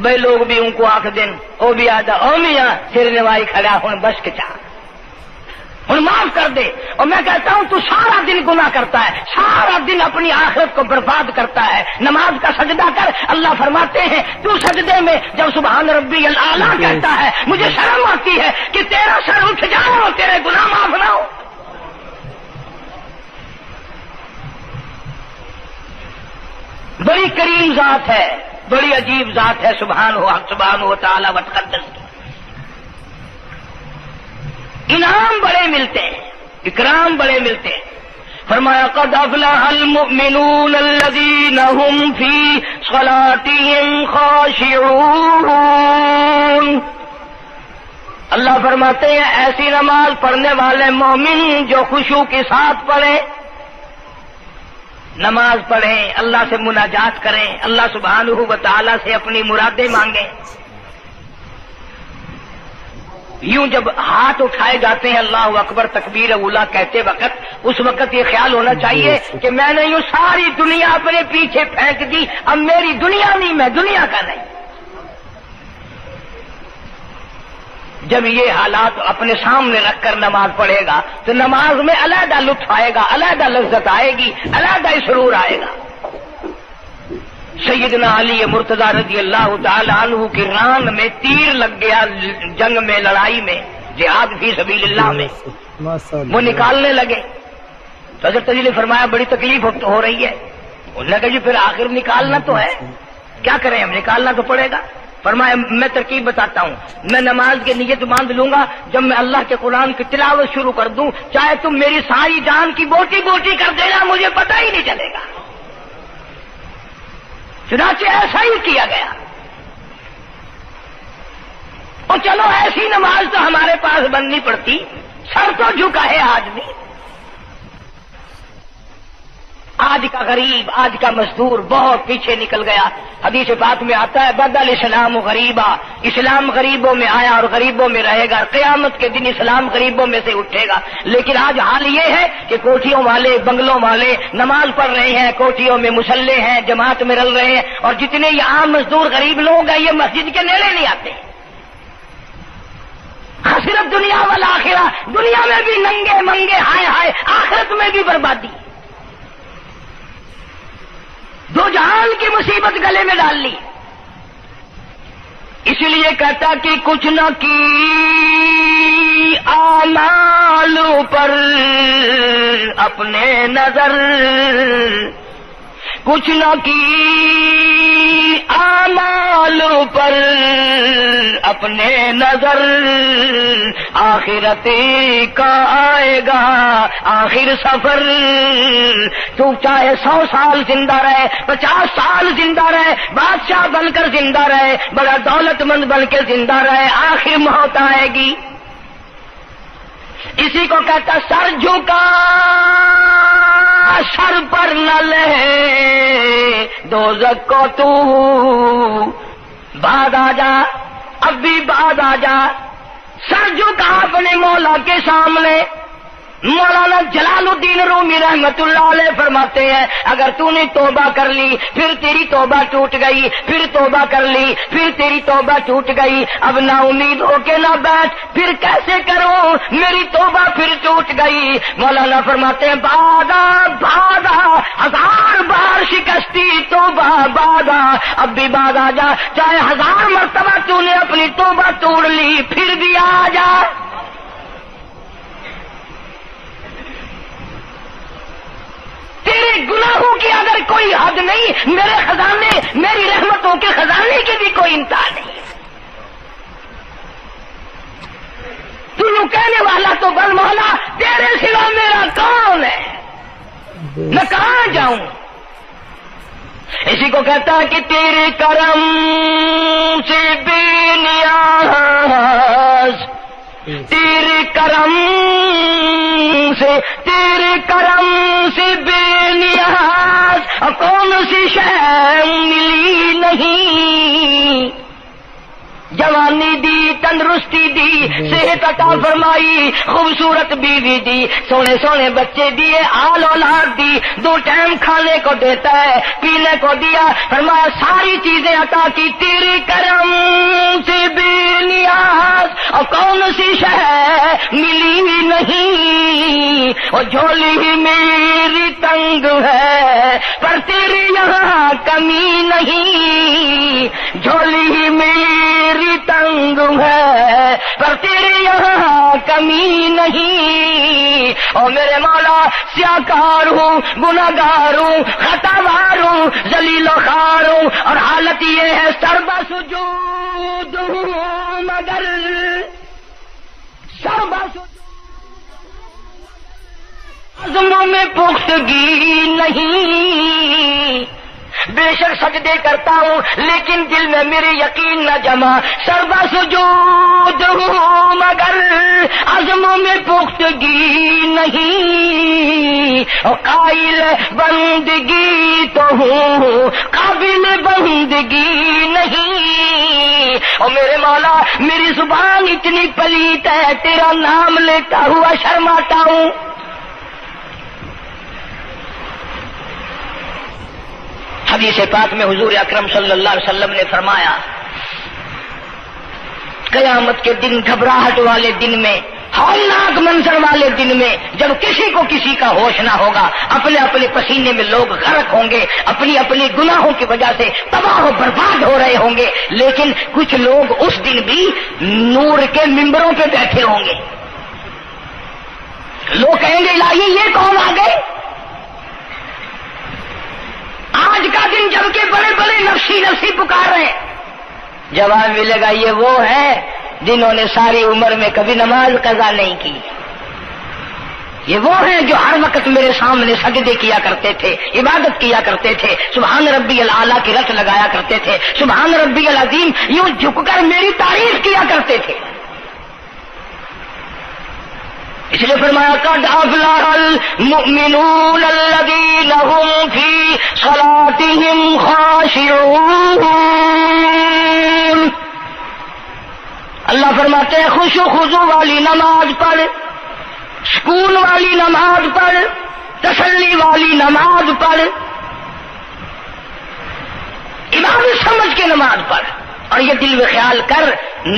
بھائی لوگ بھی ان کو آنکھ دین، وہ بھی آدھا او میاں سر نوائی کھڑا ہوں، بس کے چاہ ہوں معاف کر دے۔ اور میں کہتا ہوں تو سارا دن گناہ کرتا ہے، سارا دن اپنی آخرت کو برباد کرتا ہے، نماز کا سجدہ کر، اللہ فرماتے ہیں تو سجدے میں جب سبحان ربی الاعلیٰ کہتا ہے مجھے شرم آتی ہے کہ تیرا سر اٹھ جاؤ اور تیرے گناہ معاف نہ ہو۔ بڑی کریم ذات ہے، بڑی عجیب ذات ہے سبحانہ و تعالی و تقدس کی، انعام بڑے ملتے ہیں، اکرام بڑے ملتے ہیں۔ فرمایا قد افلح المؤمنون الذین هم فی صلاتهم خاشعون، اللہ فرماتے ہیں ایسی نماز پڑھنے والے مومن جو خشوع کے ساتھ پڑھیں، نماز پڑھیں، اللہ سے مناجات کریں، اللہ سبحانہ و تعالی سے اپنی مرادیں مانگیں۔ یوں جب ہاتھ اٹھائے جاتے ہیں اللہ اکبر تکبیر اولا کہتے وقت، اس وقت یہ خیال ہونا چاہیے کہ میں نے یوں ساری دنیا اپنے پیچھے پھینک دی، اب میری دنیا نہیں، میں دنیا کا نہیں۔ جب یہ حالات اپنے سامنے رکھ کر نماز پڑھے گا تو نماز میں علیحدہ لطف آئے گا، علیحدہ لذت آئے گی، علیحدہ سرور آئے گا۔ سیدنا علی مرتضی رضی اللہ تعالی عنہ کی ران میں تیر لگ گیا، جنگ میں، لڑائی میں، جہاد فی سبیل اللہ میں، وہ نکالنے لگے تو حضرت علی نے فرمایا بڑی تکلیف ہو رہی ہے، انہوں نے کہا جی پھر آخر نکالنا تو ہے، کیا کریں ہم، نکالنا تو پڑے گا۔ فرمایا میں ترکیب بتاتا ہوں، میں نماز کی نیت باندھ لوں گا، جب میں اللہ کے قرآن کی تلاوت شروع کر دوں چاہے تم میری ساری جان کی بوٹی بوٹی کر دینا، مجھے پتہ ہی نہیں چلے گا۔ چنانچہ ایسا ہی کیا گیا، اور چلو ایسی نماز تو ہمارے پاس بننی پڑتی، سر تو جھکا ہے آدمی۔ آج کا غریب، آج کا مزدور بہت پیچھے نکل گیا۔ حدیث پاک میں آتا ہے بدل اسلام غریبا، اسلام غریبوں میں آیا اور غریبوں میں رہے گا، قیامت کے دن اسلام غریبوں میں سے اٹھے گا۔ لیکن آج حال یہ ہے کہ کوٹھیوں والے، بنگلوں والے نماز پڑھ رہے ہیں، کوٹھیوں میں مصلے ہیں، جماعت میں رل رہے ہیں، اور جتنے یہ عام مزدور غریب لوگ ہیں یہ مسجد کے نیڑے نہیں آتے۔ خسرت دنیا والآخرہ، دنیا میں بھی ننگے منگے ہائے ہائے، آخرت میں بھی بربادی، دو جہان کی مصیبت گلے میں ڈال لی۔ اس لیے کہتا کہ کچھ نہ کی اعمال پر اپنے نظر، کچھ نہ کی اعمال پر اپنے نظر، آخرت کا آئے گا آخر سفر۔ تو چاہے 100 سال زندہ رہے، 50 سال زندہ رہے، بادشاہ بن کر زندہ رہے، بڑا دولت مند بن کے زندہ رہے، آخر موت آئے گی۔ اسی کو کہتا سر جھکا سر پر نہ لے دوزخ کو تو، بعد آ جا، اب بھی بعد آ جا۔ سر جھکا اپنے مولا کے سامنے۔ مولانا جلال الدین رومی رحمت اللہ علیہ فرماتے ہیں اگر تو نے توبہ کر لی پھر تیری توبہ ٹوٹ گئی، پھر توبہ کر لی پھر تیری توبہ ٹوٹ گئی، اب نا امید ہو کے نہ بیٹھ، پھر کیسے کروں میری توبہ پھر ٹوٹ گئی۔ مولانا فرماتے ہیں بادا بادا، 1000 بار شکستی توبہ بادا، اب بھی بعد آ جا، چاہے 1000 مرتبہ تو نے اپنی توبہ توڑ لی پھر بھی آ جا۔ تیرے گناہوں کی اگر کوئی حد نہیں، میرے خزانے، میری رحمتوں کے خزانے کی بھی کوئی انتہا نہیں۔ تو یوں کہنے والا تو بل مولا تیرے سوا میرا کون ہے، میں کہاں جاؤں؟ اسی کو کہتا کہ تیرے کرم سے بے نیاز، تیرے کرم سے بے نیاز، کون سی شے ملی نہیں۔ جوانی دی، تندرستی دی، صحت عطا فرمائی، خوبصورت بیوی دی، سونے سونے بچے دیے، آل اولاد دی، 2 ٹائم کھانے کو دیتا ہے، پینے کو دیا، فرمایا ساری چیزیں عطا کی، تیرے کرم سے بے نیاز، اور کون سی شے ملی نہیں۔ اور جھولی ہی میری تنگ ہے پر تیرے یہاں کمی نہیں، جھولی ہی میری تنگ ہے پر تیرے یہاں کمی نہیں۔ اور میرے مولا سیاکار ہوں، گناہگار ہوں، خطاوار ہوں، ذلیل و خوار ہوں، اور حالت یہ ہے سربا سجود ہوں مگر سربا عزموں میں پختگی نہیں۔ بے شک سجدے کرتا ہوں لیکن دل میں میرے یقین نہ جمع، سربا سجود ہوں مگر عزموں میں پختگی نہیں۔ اور قائل بندگی تو ہوں قابل بندگی نہیں۔ اور میرے مولا میری زبان اتنی پلیت ہے تیرا نام لیتا ہوا شرماتا ہوں۔ حدیث پاک میں حضور اکرم صلی اللہ علیہ وسلم نے فرمایا قیامت کے دن، گھبراہٹ والے دن میں، ہولناک منظر والے دن میں، جب کسی کو کسی کا ہوش نہ ہوگا، اپنے اپنے پسینے میں لوگ غرق ہوں گے، اپنی اپنی گناہوں کی وجہ سے تباہ و برباد ہو رہے ہوں گے، لیکن کچھ لوگ اس دن بھی نور کے ممبروں پہ بیٹھے ہوں گے۔ لوگ کہیں گے الہی یہ کون آ گئے؟ آج کا دن جب کہ بڑے بڑے نفسی نفسی پکار رہے ہیں، جواب ملے گا یہ وہ ہے جنہوں نے ساری عمر میں کبھی نماز قضا نہیں کی، یہ وہ ہیں جو ہر وقت میرے سامنے سجدے کیا کرتے تھے، عبادت کیا کرتے تھے، سبحان ربی الاعلیٰ کی رٹ لگایا کرتے تھے، سبحان ربی العظیم یوں جھک کر میری تعریف کیا کرتے تھے۔ اس لیے فرمایا قد افلح المؤمنون الذین هم فی صلاتهم خاشعون۔ اللہ فرماتے ہیں خشوع خضوع والی نماز پڑھ، سکون والی نماز پڑھ، تسلی والی نماز پڑھ، عبادت سمجھ کے نماز پڑھ، اور یہ دل میں خیال کر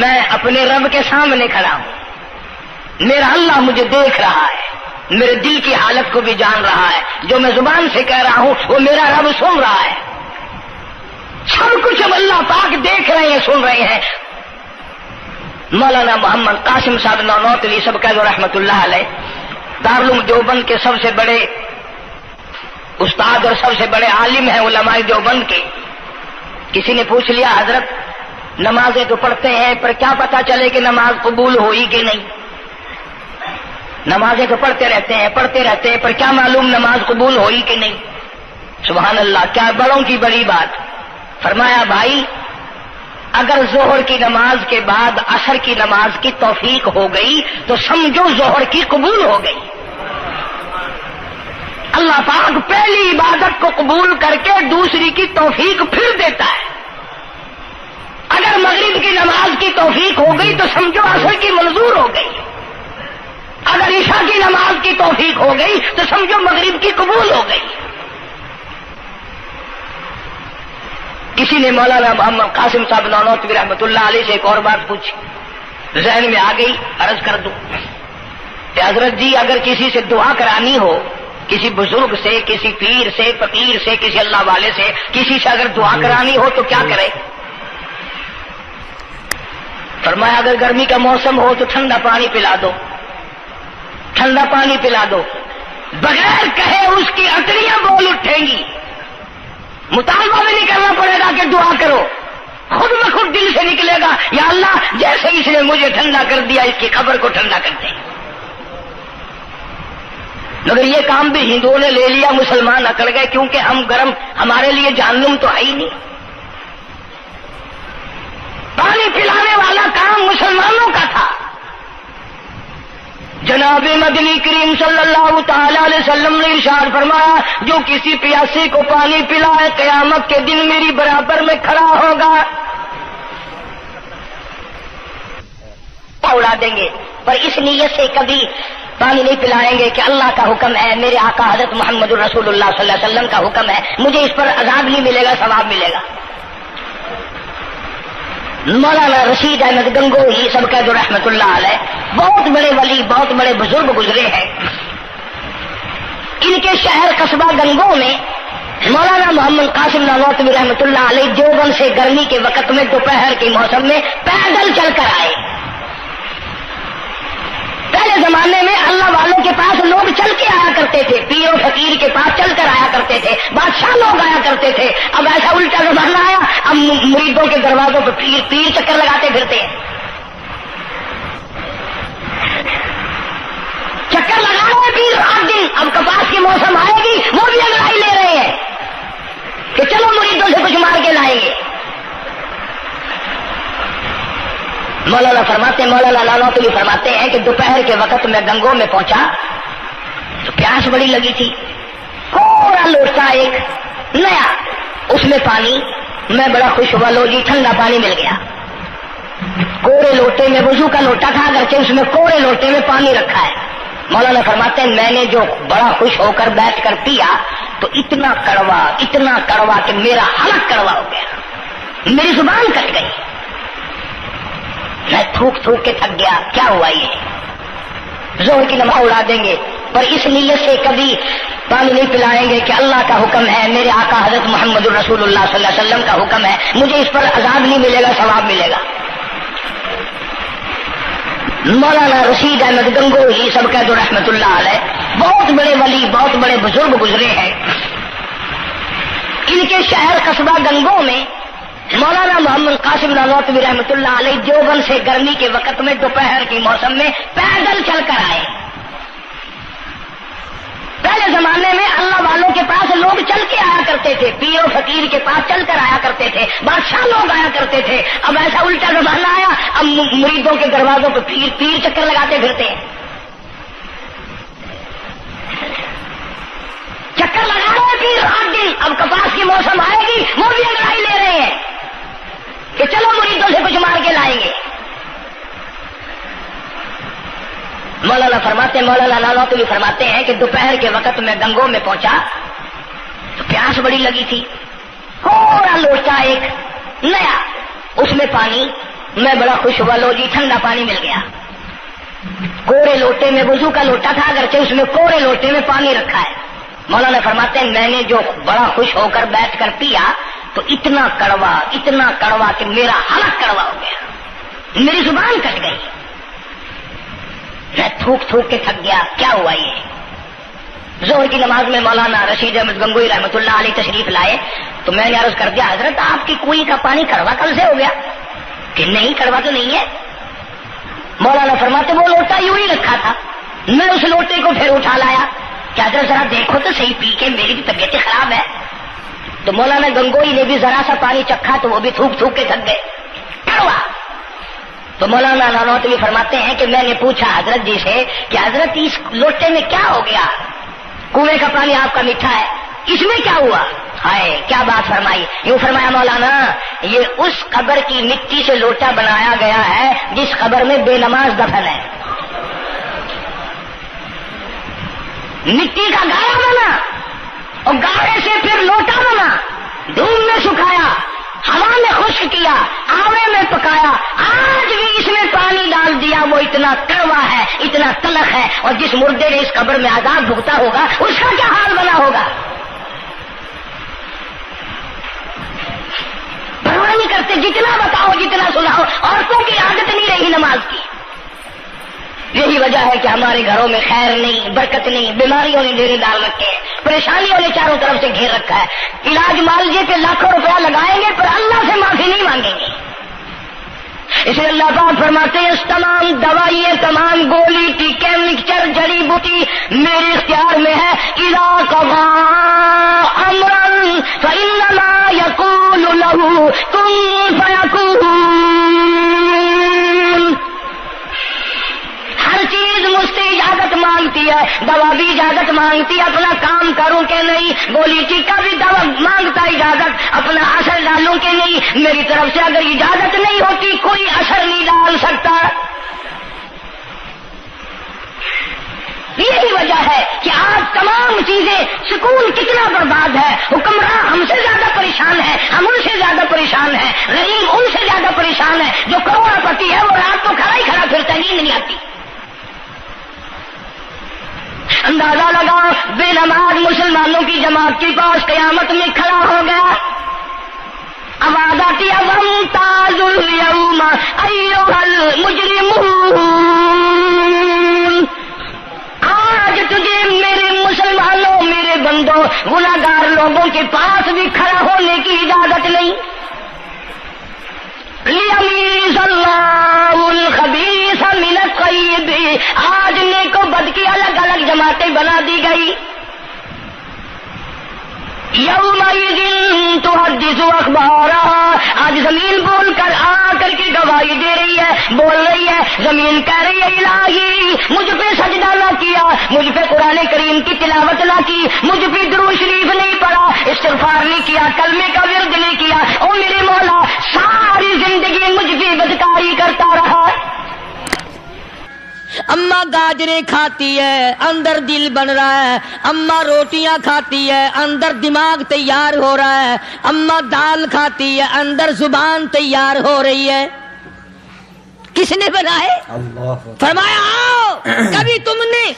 میں اپنے رب کے سامنے کھڑا ہوں، میرا اللہ مجھے دیکھ رہا ہے، میرے دل کی حالت کو بھی جان رہا ہے، جو میں زبان سے کہہ رہا ہوں وہ میرا رب سن رہا ہے، سب کچھ اب اللہ پاک دیکھ رہے ہیں، سن رہے ہیں۔ مولانا محمد قاسم صاحب نانوتوی سب کہہ دو رحمت اللہ علیہ، دارالعلوم دیوبند کے سب سے بڑے استاد اور سب سے بڑے عالم ہیں علماء دیوبند کے، کسی نے پوچھ لیا حضرت نمازیں تو پڑھتے ہیں پر کیا پتا چلے کہ نماز قبول ہوئی کہ نہیں؟ نمازیں تو پڑھتے رہتے ہیں پر کیا معلوم نماز قبول ہوئی کہ نہیں؟ سبحان اللہ، کیا بڑوں کی بڑی بات۔ فرمایا بھائی اگر ظہر کی نماز کے بعد عصر کی نماز کی توفیق ہو گئی تو سمجھو ظہر کی قبول ہو گئی۔ اللہ پاک پہلی عبادت کو قبول کر کے دوسری کی توفیق پھر دیتا ہے۔ اگر مغرب کی نماز کی توفیق ہو گئی تو سمجھو عصر کی منظور ہو گئی، اگر عشاء کی نماز کی توفیق ہو گئی تو سمجھو مغرب کی قبول ہو گئی۔ کسی نے مولانا محمد قاسم صاحب نانوتوی رحمۃ اللہ علیہ سے ایک اور بات پوچھی، ذہن میں آ گئی، عرض کر دوں کہ حضرت جی اگر کسی سے دعا کرانی ہو، کسی بزرگ سے، کسی پیر سے، فقیر سے، کسی اللہ والے سے، کسی سے اگر دعا کرانی ہو تو کیا کرے؟ فرمایا اگر گرمی کا موسم ہو تو ٹھنڈا پانی پلا دو، ٹھنڈا پانی پلا دو، بغیر کہے اس کی اٹریاں بول اٹھیں گی، مطالبہ بھی نہیں کرنا پڑے گا کہ دعا کرو، خود بخود دل سے نکلے گا یا اللہ جیسے اس نے مجھے ٹھنڈا کر دیا اس کی قبر کو ٹھنڈا کر دیں۔ مگر یہ کام بھی ہندوؤں نے لے لیا، مسلمان اکڑ گئے کیونکہ ہم گرم، ہمارے لیے جہنم تو ہے ہی نہیں۔ پانی پلانے والا کام مسلمانوں کا تھا۔ جناب مدنی کریم صلی اللہ تعالی علیہ وسلم نے ارشاد فرمایا جو کسی پیاسے کو پانی پلائے قیامت کے دن میری برابر میں کھڑا ہوگا، اڑا دیں گے، پر اس نیت سے کبھی پانی نہیں پلائیں گے کہ اللہ کا حکم ہے، میرے آقا حضرت محمد الرسول اللہ صلی اللہ علیہ وسلم کا حکم ہے، مجھے اس پر عذاب نہیں ملے گا، ثواب ملے گا۔ مولانا رشید احمد گنگوہی سب کا جو رحمت اللہ علیہ، بہت بڑے ولی، بہت بڑے بزرگ گزرے ہیں۔ ان کے شہر قصبہ گنگو میں مولانا محمد قاسم نانوتوی رحمت اللہ علیہ دیوبند سے گرمی کے وقت میں دوپہر کے موسم میں پیدل چل کر آئے۔ پہلے زمانے میں اللہ والوں کے پاس لوگ چل کے آیا کرتے تھے، پیر و فقیر کے پاس چل کر آیا کرتے تھے، بادشاہ لوگ آیا کرتے تھے۔ اب ایسا الٹا زمانہ آیا، اب مریدوں کے دروازوں پہ پیر چکر لگاتے پھرتے ہیں، چکر لگا رہے ہیں پیر رات دن۔ اب کپاس کی موسم آئے گی وہ بھی انگڑائی لے رہے ہیں کہ چلو مریدوں سے کچھ مار کے لائیں گے۔ مولانا نانوتوی فرماتے ہیں کہ دوپہر کے وقت میں گنگو میں پہنچا تو پیاس بڑی لگی تھی، تھوڑا لوٹا ایک نیا، اس میں پانی، میں بڑا خوش ہوا، لو جی ٹھنڈا پانی مل گیا۔ کوڑے لوٹے میں، وضو کا لوٹا تھا اگرچہ اس میں کوڑے لوٹے میں پانی رکھا ہے۔ مولانا فرماتے ہیں میں نے جو بڑا خوش ہو کر بیٹھ کر پیا تو اتنا کڑوا کہ میرا حلق کڑوا ہو گیا، میری زبان کٹ گئی، میں تھوک کے تھک گیا۔ کیا ہوا یہ؟ ظہر کی نماز اڑا دیں گے، پر اس نیت سے کبھی پانی نہیں پلائیں گے کہ اللہ کا حکم ہے، میرے آقا حضرت محمد الرسول اللہ صلی اللہ علیہ وسلم کا حکم ہے، مجھے اس پر عذاب نہیں ملے گا، ثواب ملے گا۔ مولانا رشید احمد گنگوہی سب کا جو رحمت اللہ علیہ، بہت بڑے ولی، بہت بڑے بزرگ گزرے ہیں۔ ان کے شہر قصبہ گنگو میں مولانا محمد قاسم نانوتوی رحمت اللہ علیہ دیوبند سے گرمی کے وقت میں دوپہر کے موسم میں پیدل چل کر آئے۔ پہلے زمانے میں اللہ والوں کے پاس لوگ چل کے آیا کرتے تھے، پیر و فقیر کے پاس چل کر آیا کرتے تھے، بادشاہ لوگ آیا کرتے تھے۔ اب ایسا الٹا زمانہ آیا، اب مریدوں کے دروازوں پہ پیر چکر لگاتے پھرتے ہیں، چکر لگا رہے ہیں پیر رات دن۔ اب کپاس کی موسم آئے گی وہ بھی انگڑائی لے رہے ہیں کہ چلو مریدوں سے کچھ مار کے لائیں گے۔ مولانا نانوتوی فرماتے ہیں کہ دوپہر کے وقت میں گنگو میں پہنچا تو پیاس بڑی لگی تھی، تھوڑا لوٹا ایک نیا، اس میں پانی، میں بڑا خوش ہوا، لو جی ٹھنڈا پانی مل گیا۔ کوڑے لوٹے میں، وضو کا لوٹا تھا اگرچہ اس میں کوڑے لوٹے میں پانی رکھا ہے۔ مولانا فرماتے ہیں میں نے جو بڑا خوش ہو کر بیٹھ کر پیا تو اتنا کڑوا کہ میرا حلق کڑوا ہو گیا، میری زبان کٹ گئی، میں تھوک کے تھک گیا۔ کیا ہوا یہ؟ ظہر کی نماز میں مولانا رشید احمد گنگوئی رحمۃ اللہ علیہ تشریف لائے تو میں نے عرض کر دیا حضرت آپ کی کنویں کا پانی کڑوا کل سے ہو گیا؟ کہ نہیں کڑوا تو نہیں ہے۔ مولانا فرماتے وہ لوٹا یوں ہی رکھا تھا، میں اس لوٹے کو پھر اٹھا لایا کہ حضرت ذرا دیکھو تو صحیح پی کے، میری بھی طبیعت خراب ہے۔ تو مولانا گنگوئی نے بھی ذرا سا پانی چکھا تو وہ بھی تھوک تھوک کے تھک گئے، کڑوا۔ تو مولانا نانوتوی فرماتے ہیں کہ میں نے پوچھا حضرت جی سے کہ حضرت اس لوٹے میں کیا ہو گیا؟ کنویں کا پانی آپ کا میٹھا ہے، اس میں کیا ہوا؟ ہائے کیا بات فرمائی! یوں فرمایا مولانا یہ اس قبر کی مٹی سے لوٹا بنایا گیا ہے جس قبر میں بے نماز دفن ہے۔ مٹی کا گاڑا بنا اور گاڑے سے پھر لوٹا بنا، دھوپ میں سکھایا، ہوا میں خشک کیا، آوے میں پکایا، آج بھی اس میں پانی ڈال دیا، وہ اتنا کڑوا ہے، اتنا تلخ ہے، اور جس مردے نے اس قبر میں عذاب بھگتا ہوگا اس کا کیا حال بنا ہوگا؟ پرواہ نہیں کرتے، جتنا بتاؤ جتنا سناؤ، عورتوں کی عادت نہیں رہی نماز کی۔ یہی وجہ ہے کہ ہمارے گھروں میں خیر نہیں، برکت نہیں، بیماریوں نے ڈیرے ڈال رکھے ہیں، پریشانیوں نے چاروں طرف سے گھیر رکھا ہے۔ علاج معالجے پہ لاکھوں روپیہ لگائیں گے پر اللہ سے معافی نہیں مانگیں گے۔ اس لیے اللہ پاک فرماتے ہیں اس تمام دوائیں، تمام گولی ٹیکے مکسچر جڑی بوٹی میرے اختیار میں ہے۔ اذا قضى امرا فانما يقول له كن فيكون۔ ہر چیز مجھ سے اجازت مانگتی ہے، دوا بھی اجازت مانگتی ہے اپنا کام کروں کہ نہیں، گولی ٹیکا بھی دوا مانگتا اجازت اپنا اثر ڈالوں کہ نہیں۔ میری طرف سے اگر اجازت نہیں ہوتی کوئی اثر نہیں ڈال سکتا۔ یہی وجہ ہے کہ آج تمام چیزیں، سکون کتنا برباد ہے، حکمراں ہم سے زیادہ پریشان ہے، ہم ان سے زیادہ پریشان ہیں، غریب ان سے زیادہ پریشان ہے، جو کروڑ پتی ہے وہ رات کو کھڑا ہی کھڑا پھرتا، نیند نہیں آتی۔ اندازہ لگا بے نماز مسلمانوں کی جماعت کے پاس قیامت میں کھڑا ہو گیا، آواز آتی ہے وَامْتَازُوا الْيَوْمَ أَيُّهَا الْمُجْرِمُونَ۔ آج تجھے میرے مسلمانوں، میرے بندوں، گناہگار لوگوں کے پاس بھی کھڑا ہونے کی اجازت نہیں۔ لِيَمِيزَ اللَّهُ الْخَبِيثَ مِنَ الطَّيِّبِ۔ آج نیک و بد کی الگ الگ جماعتیں بنا دی گئی۔ یومئذ تحدث اخبارها۔ آج زمین بول کر آ کر کے گواہی دے رہی ہے، بول رہی ہے، زمین کہہ رہی ہے الہی مجھ پہ سجدہ نہ کیا، مجھ پہ قرآن کریم کی تلاوت نہ کی، مجھ پہ درود شریف نہیں پڑھا، استغفار نہیں کیا، کلمے کا ورد نہیں کیا، او میرے مولا ساری زندگی مجھ پہ بدکاری کرتا رہا۔ اماں گاجریں کھاتی ہے اندر دل بن رہا ہے، اماں روٹیاں کھاتی ہے اندر دماغ تیار ہو رہا ہے، اماں دال کھاتی ہے اندر زبان تیار ہو رہی ہے۔ کس نے بنائے؟ فرمایا آؤ، کبھی تم نے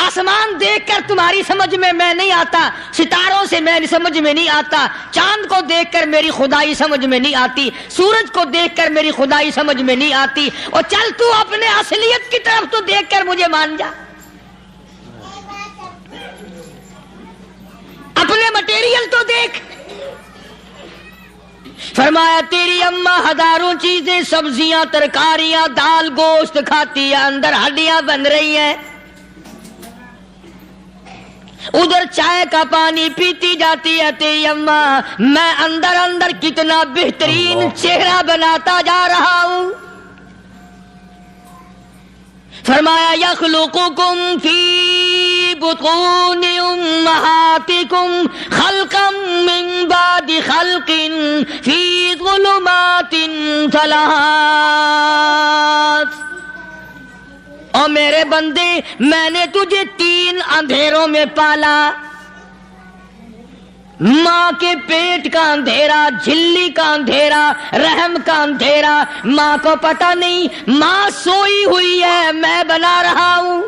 آسمان دیکھ کر تمہاری سمجھ میں نہیں آتا، ستاروں سے میں سمجھ میں نہیں آتا، چاند کو دیکھ کر میری خدائی سمجھ میں نہیں آتی، سورج کو دیکھ کر میری خدائی سمجھ میں نہیں آتی، اور چل تو اپنے اصلیت کی طرف تو دیکھ کر مجھے مان جا، اپنے مٹیریل تو دیکھ۔ فرمایا تیری اماں ہزاروں چیزیں، سبزیاں، ترکاریاں، دال، گوشت کھاتی ہے، اندر ہڈیاں بن رہی ہیں، ادھر چائے کا پانی پیتی جاتی ہے تیری اماں، میں اندر اندر کتنا بہترین چہرہ بناتا جا رہا ہوں۔ فرمایا یخلقکم فی بطون امہاتکم خلقا من بعد خلق فی ظلمات ثلاث۔ اور میرے بندے میں نے تجھے 3 اندھیروں میں پالا، ماں کے پیٹ کا اندھیرا، جھلی کا اندھیرا، رحم کا اندھیرا، ماں کو پتہ نہیں ماں سوئی ہوئی ہے، میں بنا رہا ہوں۔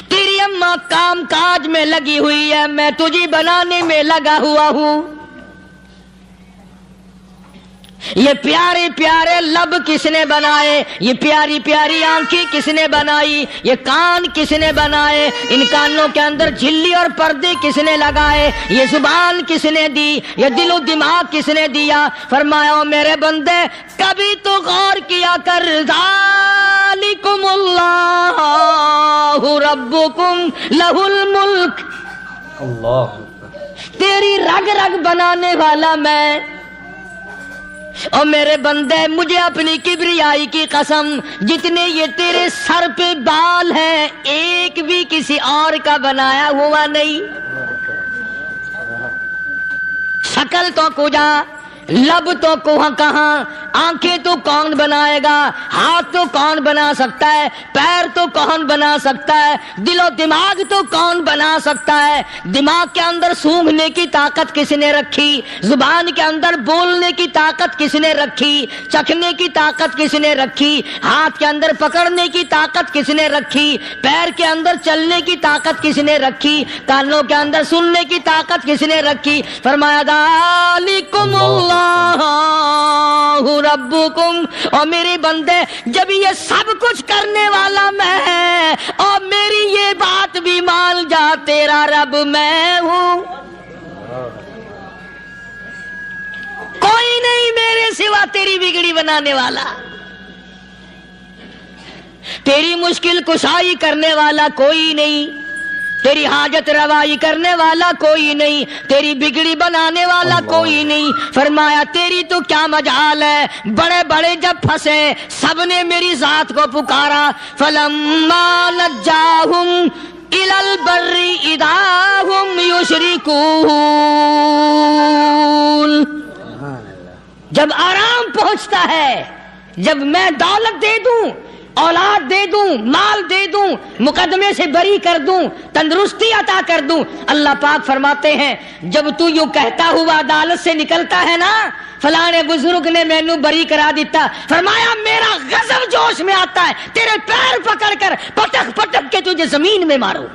تیری اماں کام کاج میں لگی ہوئی ہے، میں تجھے بنانے میں لگا ہوا ہوں۔ یہ پیارے پیارے لب کس نے بنائے؟ یہ پیاری پیاری آنکھیں کس نے بنائی؟ یہ کان کس نے بنائے؟ ان کانوں کے اندر جھلی اور پردے کس نے لگائے؟ یہ زبان کس نے دی؟ یہ دل و دماغ کس نے دیا؟ فرمایا او میرے بندے کبھی تو غور کیا کر، ذالکم اللہ ربکم لہ الملک، اللہ تیری رگ رگ بنانے والا میں، اور میرے بندے مجھے اپنی کبریائی کی قسم، جتنے یہ تیرے سر پہ بال ہیں ایک بھی کسی اور کا بنایا ہوا نہیں۔ شکل تو کجا، لب تو کہاں، آنکھیں تو کون بنائے گا، ہاتھ تو کون بنا سکتا ہے، پیر تو کون بنا سکتا ہے، دل و دماغ تو کون بنا سکتا ہے؟ دماغ کے اندر سونگھنے کی طاقت کس نے رکھی؟ زبان کے اندر بولنے کی طاقت کس نے رکھی؟ چکھنے کی طاقت کس نے رکھی؟ ہاتھ کے اندر پکڑنے کی طاقت کس نے رکھی؟ پیر کے اندر چلنے کی طاقت کس نے رکھی؟ کانوں کے اندر سننے کی طاقت کس نے رکھی؟ فرمایا ذالکم اللہ ربکم، اور میرے بندے جب یہ سب کچھ کرنے والا میں اور میری یہ بات بھی مان جا تیرا رب میں ہوں، کوئی نہیں میرے سوا تیری بگڑی بنانے والا، تیری مشکل کشائی کرنے والا کوئی نہیں، تیری حاجت روائی کرنے والا کوئی نہیں، تیری بگڑی بنانے والا کوئی نہیں۔ فرمایا تیری تو کیا مجال ہے، بڑے بڑے جب پھنسے سب نے میری ذات کو پکارا، فلما نجاہم الی البر اذا ہم یشرکون، جب آرام پہنچتا ہے، جب میں دولت دے دوں، اولاد دے دوں، مال دے دوں، مقدمے سے بری کر دوں، تندرستی عطا کر دوں، اللہ پاک فرماتے ہیں جب تو یوں کہتا ہوا عدالت سے نکلتا ہے نا فلانے بزرگ نے مینو بری کرا دیتا، فرمایا میرا غضب جوش میں آتا ہے، تیرے پیر پکڑ کر پٹک پٹک کے تجھے زمین میں ماروں۔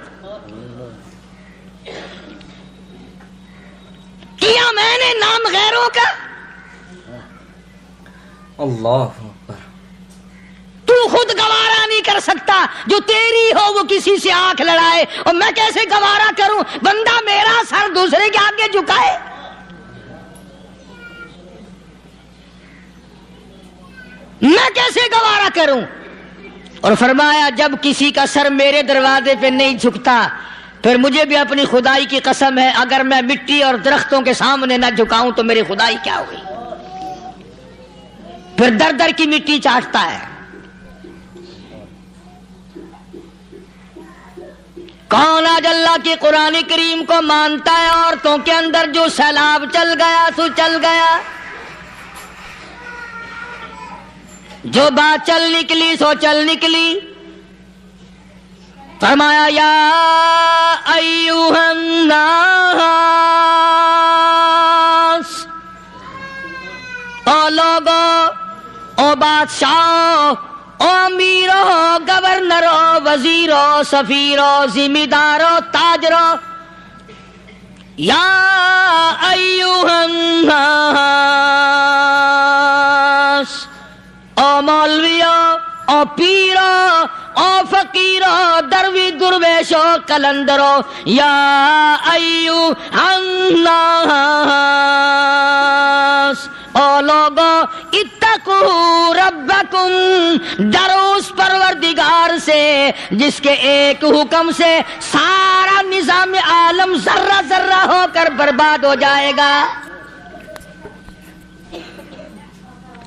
کیا میں نے نام غیروں کا؟ اللہ تو خود گوارا نہیں کر سکتا، جو تیری ہو وہ کسی سے آنکھ لڑائے، اور میں کیسے گوارا کروں بندہ میرا سر دوسرے کے آگے جھکائے؟ میں کیسے گوارا کروں؟ اور فرمایا جب کسی کا سر میرے دروازے پہ نہیں جھکتا پھر مجھے بھی اپنی خدائی کی قسم ہے اگر میں مٹی اور درختوں کے سامنے نہ جھکاؤں تو میری خدائی کیا ہوئی؟ پھر در در کی مٹی چاٹتا ہے۔ کون آج اللہ کی قرآن کریم کو مانتا ہے؟ عورتوں کے اندر جو سیلاب چل گیا سو چل گیا، جو بات چل نکلی سو چل نکلی۔ فرمایا یا ایھا الناس، او لوگو، او بادشاہ، او امیرو، گورنرو، وزیرو، سفیرو، ذمہ دارو، تاجرو، یا ایھا الناس، او مولویو، او پیرو، او فقیرو، دروی درویشو، کلندرو، یا ایھا الناس، او لوگو اتقوا ربکم، ڈرو اس پروردگار سے جس کے ایک حکم سے سارا نظام عالم ذرہ ذرہ ہو کر برباد ہو جائے گا۔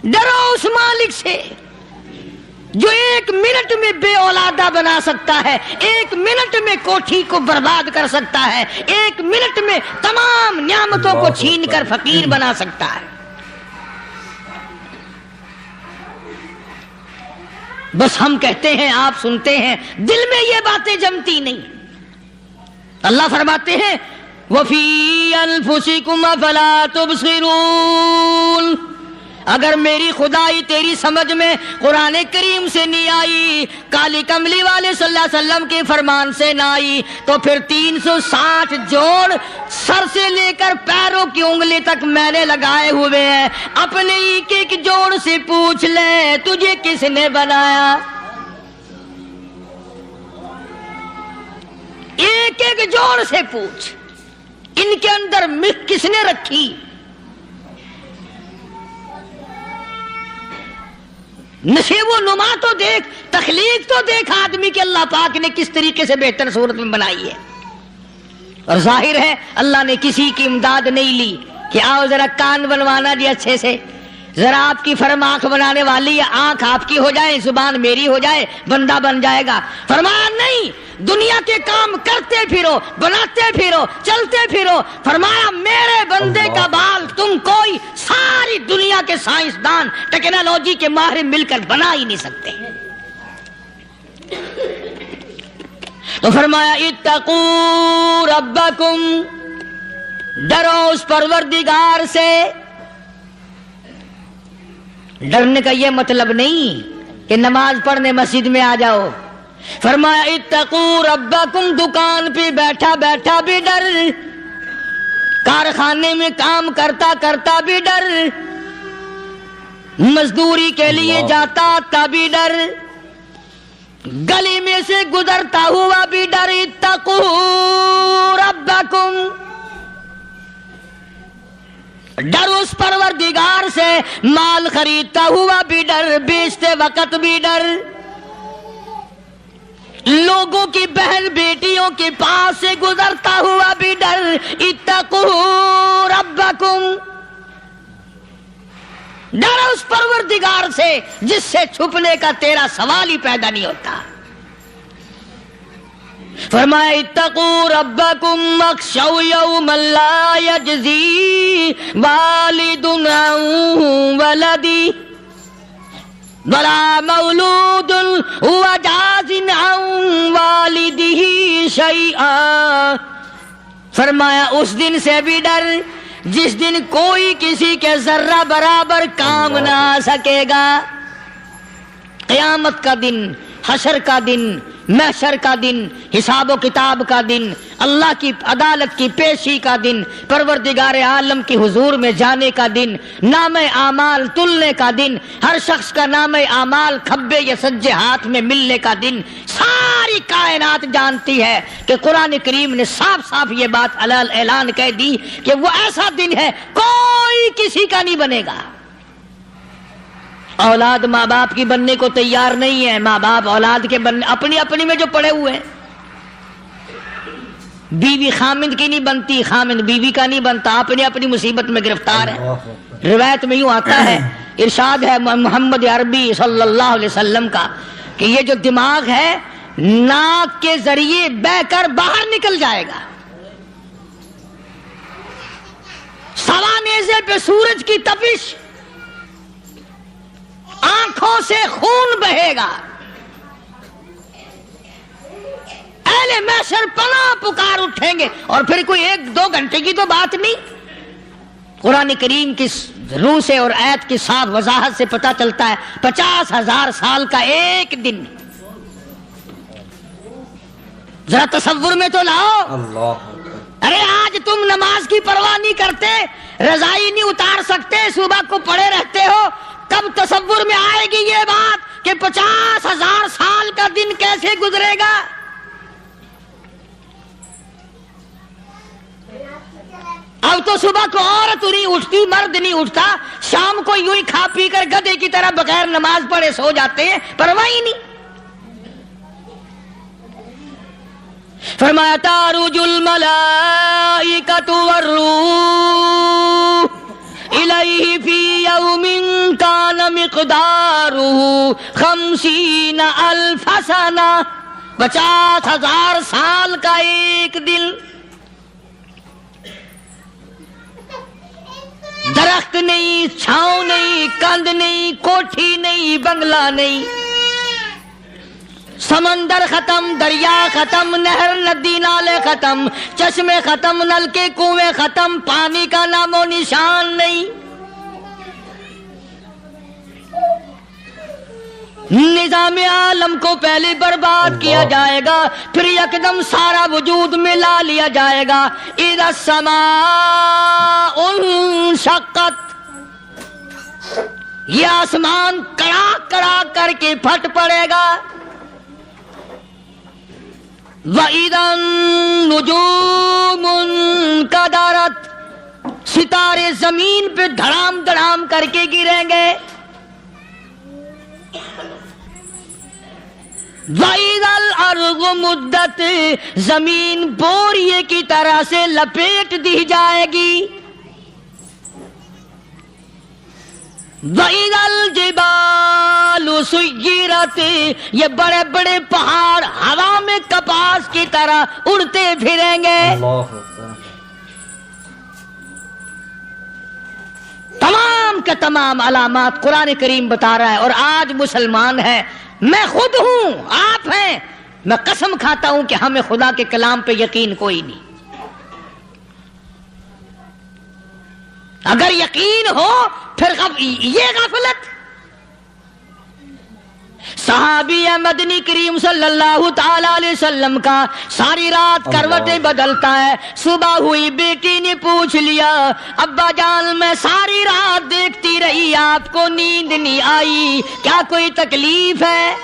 ڈرو اس مالک سے جو ایک منٹ میں بے اولادہ بنا سکتا ہے، ایک منٹ میں کوٹھی کو برباد کر سکتا ہے، ایک منٹ میں تمام نعمتوں کو چھین کر فقیر بنا سکتا ہے۔ بس ہم کہتے ہیں، آپ سنتے ہیں، دل میں یہ باتیں جمتی نہیں۔ اللہ فرماتے ہیں وَفِي أَنفُسِكُمْ أَفَلَا تُبْصِرُونَ، اگر میری خدائی تیری سمجھ میں قرآن کریم سے نہیں آئی، کالی کملی والے صلی اللہ علیہ وسلم کے فرمان سے نہ آئی، تو پھر 360 جوڑ سر سے لے کر پیروں کی انگلی تک میں نے لگائے ہوئے ہیں، اپنے ایک ایک جوڑ سے پوچھ لے تجھے کس نے بنایا؟ ایک ایک جوڑ سے پوچھ، ان کے اندر مکھ کس نے رکھی؟ نشیب و نما تو دیکھ، تخلیق تو دیکھ آدمی کے اللہ پاک نے کس طریقے سے بہتر صورت میں بنائی ہے۔ اور ظاہر ہے اللہ نے کسی کی امداد نہیں لی کہ آؤ ذرا کان بنوانا جی اچھے سے، ذرا آپ کی فرم آنکھ بنانے والی ہے، آنکھ آپ کی ہو جائے، زبان میری ہو جائے، بندہ بن جائے گا۔ فرمایا نہیں، دنیا کے کام کرتے پھرو، بناتے پھرو، چلتے پھرو۔ فرمایا میرے بندے کا بال تم کوئی ساری دنیا کے سائنسدان ٹیکنالوجی کے ماہر مل کر بنا ہی نہیں سکتے۔ تو فرمایا اتقوا ربکم، ڈرو اس پروردگار سے۔ ڈرنے کا یہ مطلب نہیں کہ نماز پڑھنے مسجد میں آ جاؤ۔ فرمایا اتقوا ربکم، دکان پہ بیٹھا بیٹھا بھی ڈر، کارخانے میں کام کرتا کرتا بھی ڈر، مزدوری کے لیے جاتا تبھی ڈر، گلی میں سے گزرتا ہوا بھی ڈر۔ اتقوا ربکم، ڈر اس پروردگار سے، مال خریدتا ہوا بھی ڈر، بیچتے وقت بھی ڈر، لوگوں کی بہن بیٹیوں کے پاس سے گزرتا ہوا بھی ڈر۔ اتقوا ربکم، ڈر اس پروردگار سے جس سے چھپنے کا تیرا سوال ہی پیدا نہیں ہوتا۔ فرمایا اتقوا ربکم واخشوا یوما لا یجزی والد عن ولدی ولا مولود هو جاز عن والدہ شیئا۔ فرمایا اس دن سے بھی ڈر جس دن کوئی کسی کے ذرہ برابر کام نہ آ سکے گا۔ قیامت کا دن، حشر کا دن، محشر کا دن، حساب و کتاب کا دن، اللہ کی عدالت کی پیشی کا دن، پروردگار عالم کی حضور میں جانے کا دن، نام اعمال تلنے کا دن، ہر شخص کا نام اعمال کھبے یا سجے ہاتھ میں ملنے کا دن۔ ساری کائنات جانتی ہے کہ قرآن کریم نے صاف صاف یہ بات اعلان کہہ دی کہ وہ ایسا دن ہے کوئی کسی کا نہیں بنے گا۔ اولاد ماں باپ کی بننے کو تیار نہیں ہے، ماں باپ اولاد کے بننے اپنی اپنی میں جو پڑے ہوئے ہیں۔ بیوی خامند کی نہیں بنتی، خامند بیوی کا نہیں بنتا، اپنی اپنی مصیبت میں گرفتار ہے۔ روایت میں یوں آتا ہے، ارشاد ہے محمد عربی صلی اللہ علیہ وسلم کا کہ یہ جو دماغ ہے ناک کے ذریعے بہ کر باہر نکل جائے گا، سوا نیزے پہ سورج کی تپش، آنکھوں سے خون بہے گا، اہل محشر پناہ پکار اٹھیں گے۔ اور پھر کوئی 1-2 گھنٹے کی تو بات نہیں، قرآن کریم کی روح سے اور آیت کی صاف وضاحت سے پتہ چلتا ہے 50,000 سال کا ایک دن۔ ذرا تصور میں تو لاؤ۔ ارے آج تم نماز کی پرواہ نہیں کرتے، رضائی نہیں اتار سکتے، صبح کو پڑے رہتے ہو، کب تصور میں آئے گی یہ بات کہ 50,000 سال کا دن کیسے گزرے گا؟ اب تو صبح کو عورت نہیں اٹھتی، مرد نہیں اٹھتا، شام کو یوں ہی کھا پی کر گدھے کی طرح بغیر نماز پڑھے سو جاتے ہیں، پرواہ ہی نہیں۔ فرمایا تعرج الملائکۃ والروح الیہ فی یوم کان مقدارہ 50,000 سنہ، 50,000 سال کا ایک دن۔ درخت نہیں، چھاؤں نہیں، کند نہیں، کوٹھی نہیں، بنگلہ نہیں، سمندر ختم، دریا ختم، نہر ندی نالے ختم، چشمے ختم، نل کے کنویں ختم، پانی کا نام و نشان نہیں۔ نظام عالم کو پہلے برباد کیا جائے گا، پھر یکدم سارا وجود ملا لیا جائے گا. اذا السماء انشقت، یہ آسمان کڑاک کڑاک کر کے پھٹ پڑے گا. وَإِذَا النُّجُومُ انْكَدَرَتْ، ستارے زمین پہ دھڑام دھڑام کر کے گریں گے. وَإِذَا الْأَرْضُ مُدَّتْ، زمین بوریے کی طرح سے لپیٹ دی جائے گی. وَإِذَا الْجِبَالُ سُيِّرَتْ، یہ بڑے بڑے پہاڑ ہوا میں کپاس کی طرح اڑتے پھریں گے. تمام کے تمام علامات قرآن کریم بتا رہا ہے. اور آج مسلمان ہے، میں خود ہوں، آپ ہیں، میں قسم کھاتا ہوں کہ ہمیں خدا کے کلام پہ یقین کوئی نہیں. اگر یقین ہو پھر یہ غفلت. صحابی مدنی کریم صلی اللہ تعالی علیہ وسلم کا ساری رات کروٹیں بدلتا ہے. صبح ہوئی بیٹی نے پوچھ لیا، ابا جان میں ساری رات دیکھتی رہی، آپ کو نیند نہیں آئی، کیا کوئی تکلیف ہے؟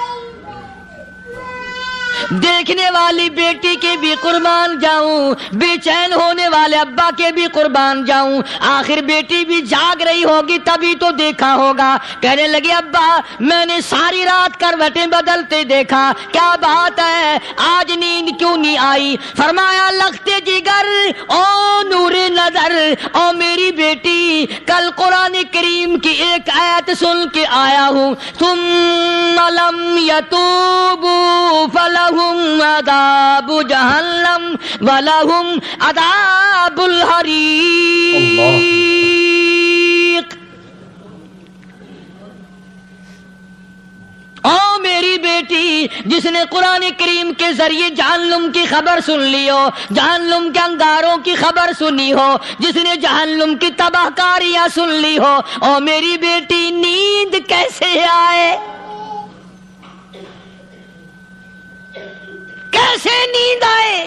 دیکھنے والی بیٹی کے بھی قربان جاؤں، بے چین ہونے والے ابا کے بھی قربان جاؤں. آخر بیٹی بھی جاگ رہی ہوگی تبھی تو دیکھا ہوگا. کہنے لگے ابا میں نے ساری رات کروٹیں بدلتے دیکھا، کیا بات ہے، آج نیند کیوں نہیں آئی؟ فرمایا لختے جگر او نور نظر، او میری بیٹی کل قرآن کریم کی ایک آیت سن کے آیا ہوں، ثم لم یتوبوا فلہم عذاب جہنم ولہم عذاب الحریق. او میری بیٹی جس نے قرآن کریم کے ذریعے جہنم کی خبر سن لی ہو، جہنم کے انگاروں کی خبر سنی ہو، جس نے جہنم کی تباہ کاریاں سن لی ہو، او میری بیٹی نیند کیسے آئے؟ کیسے نیند آئے؟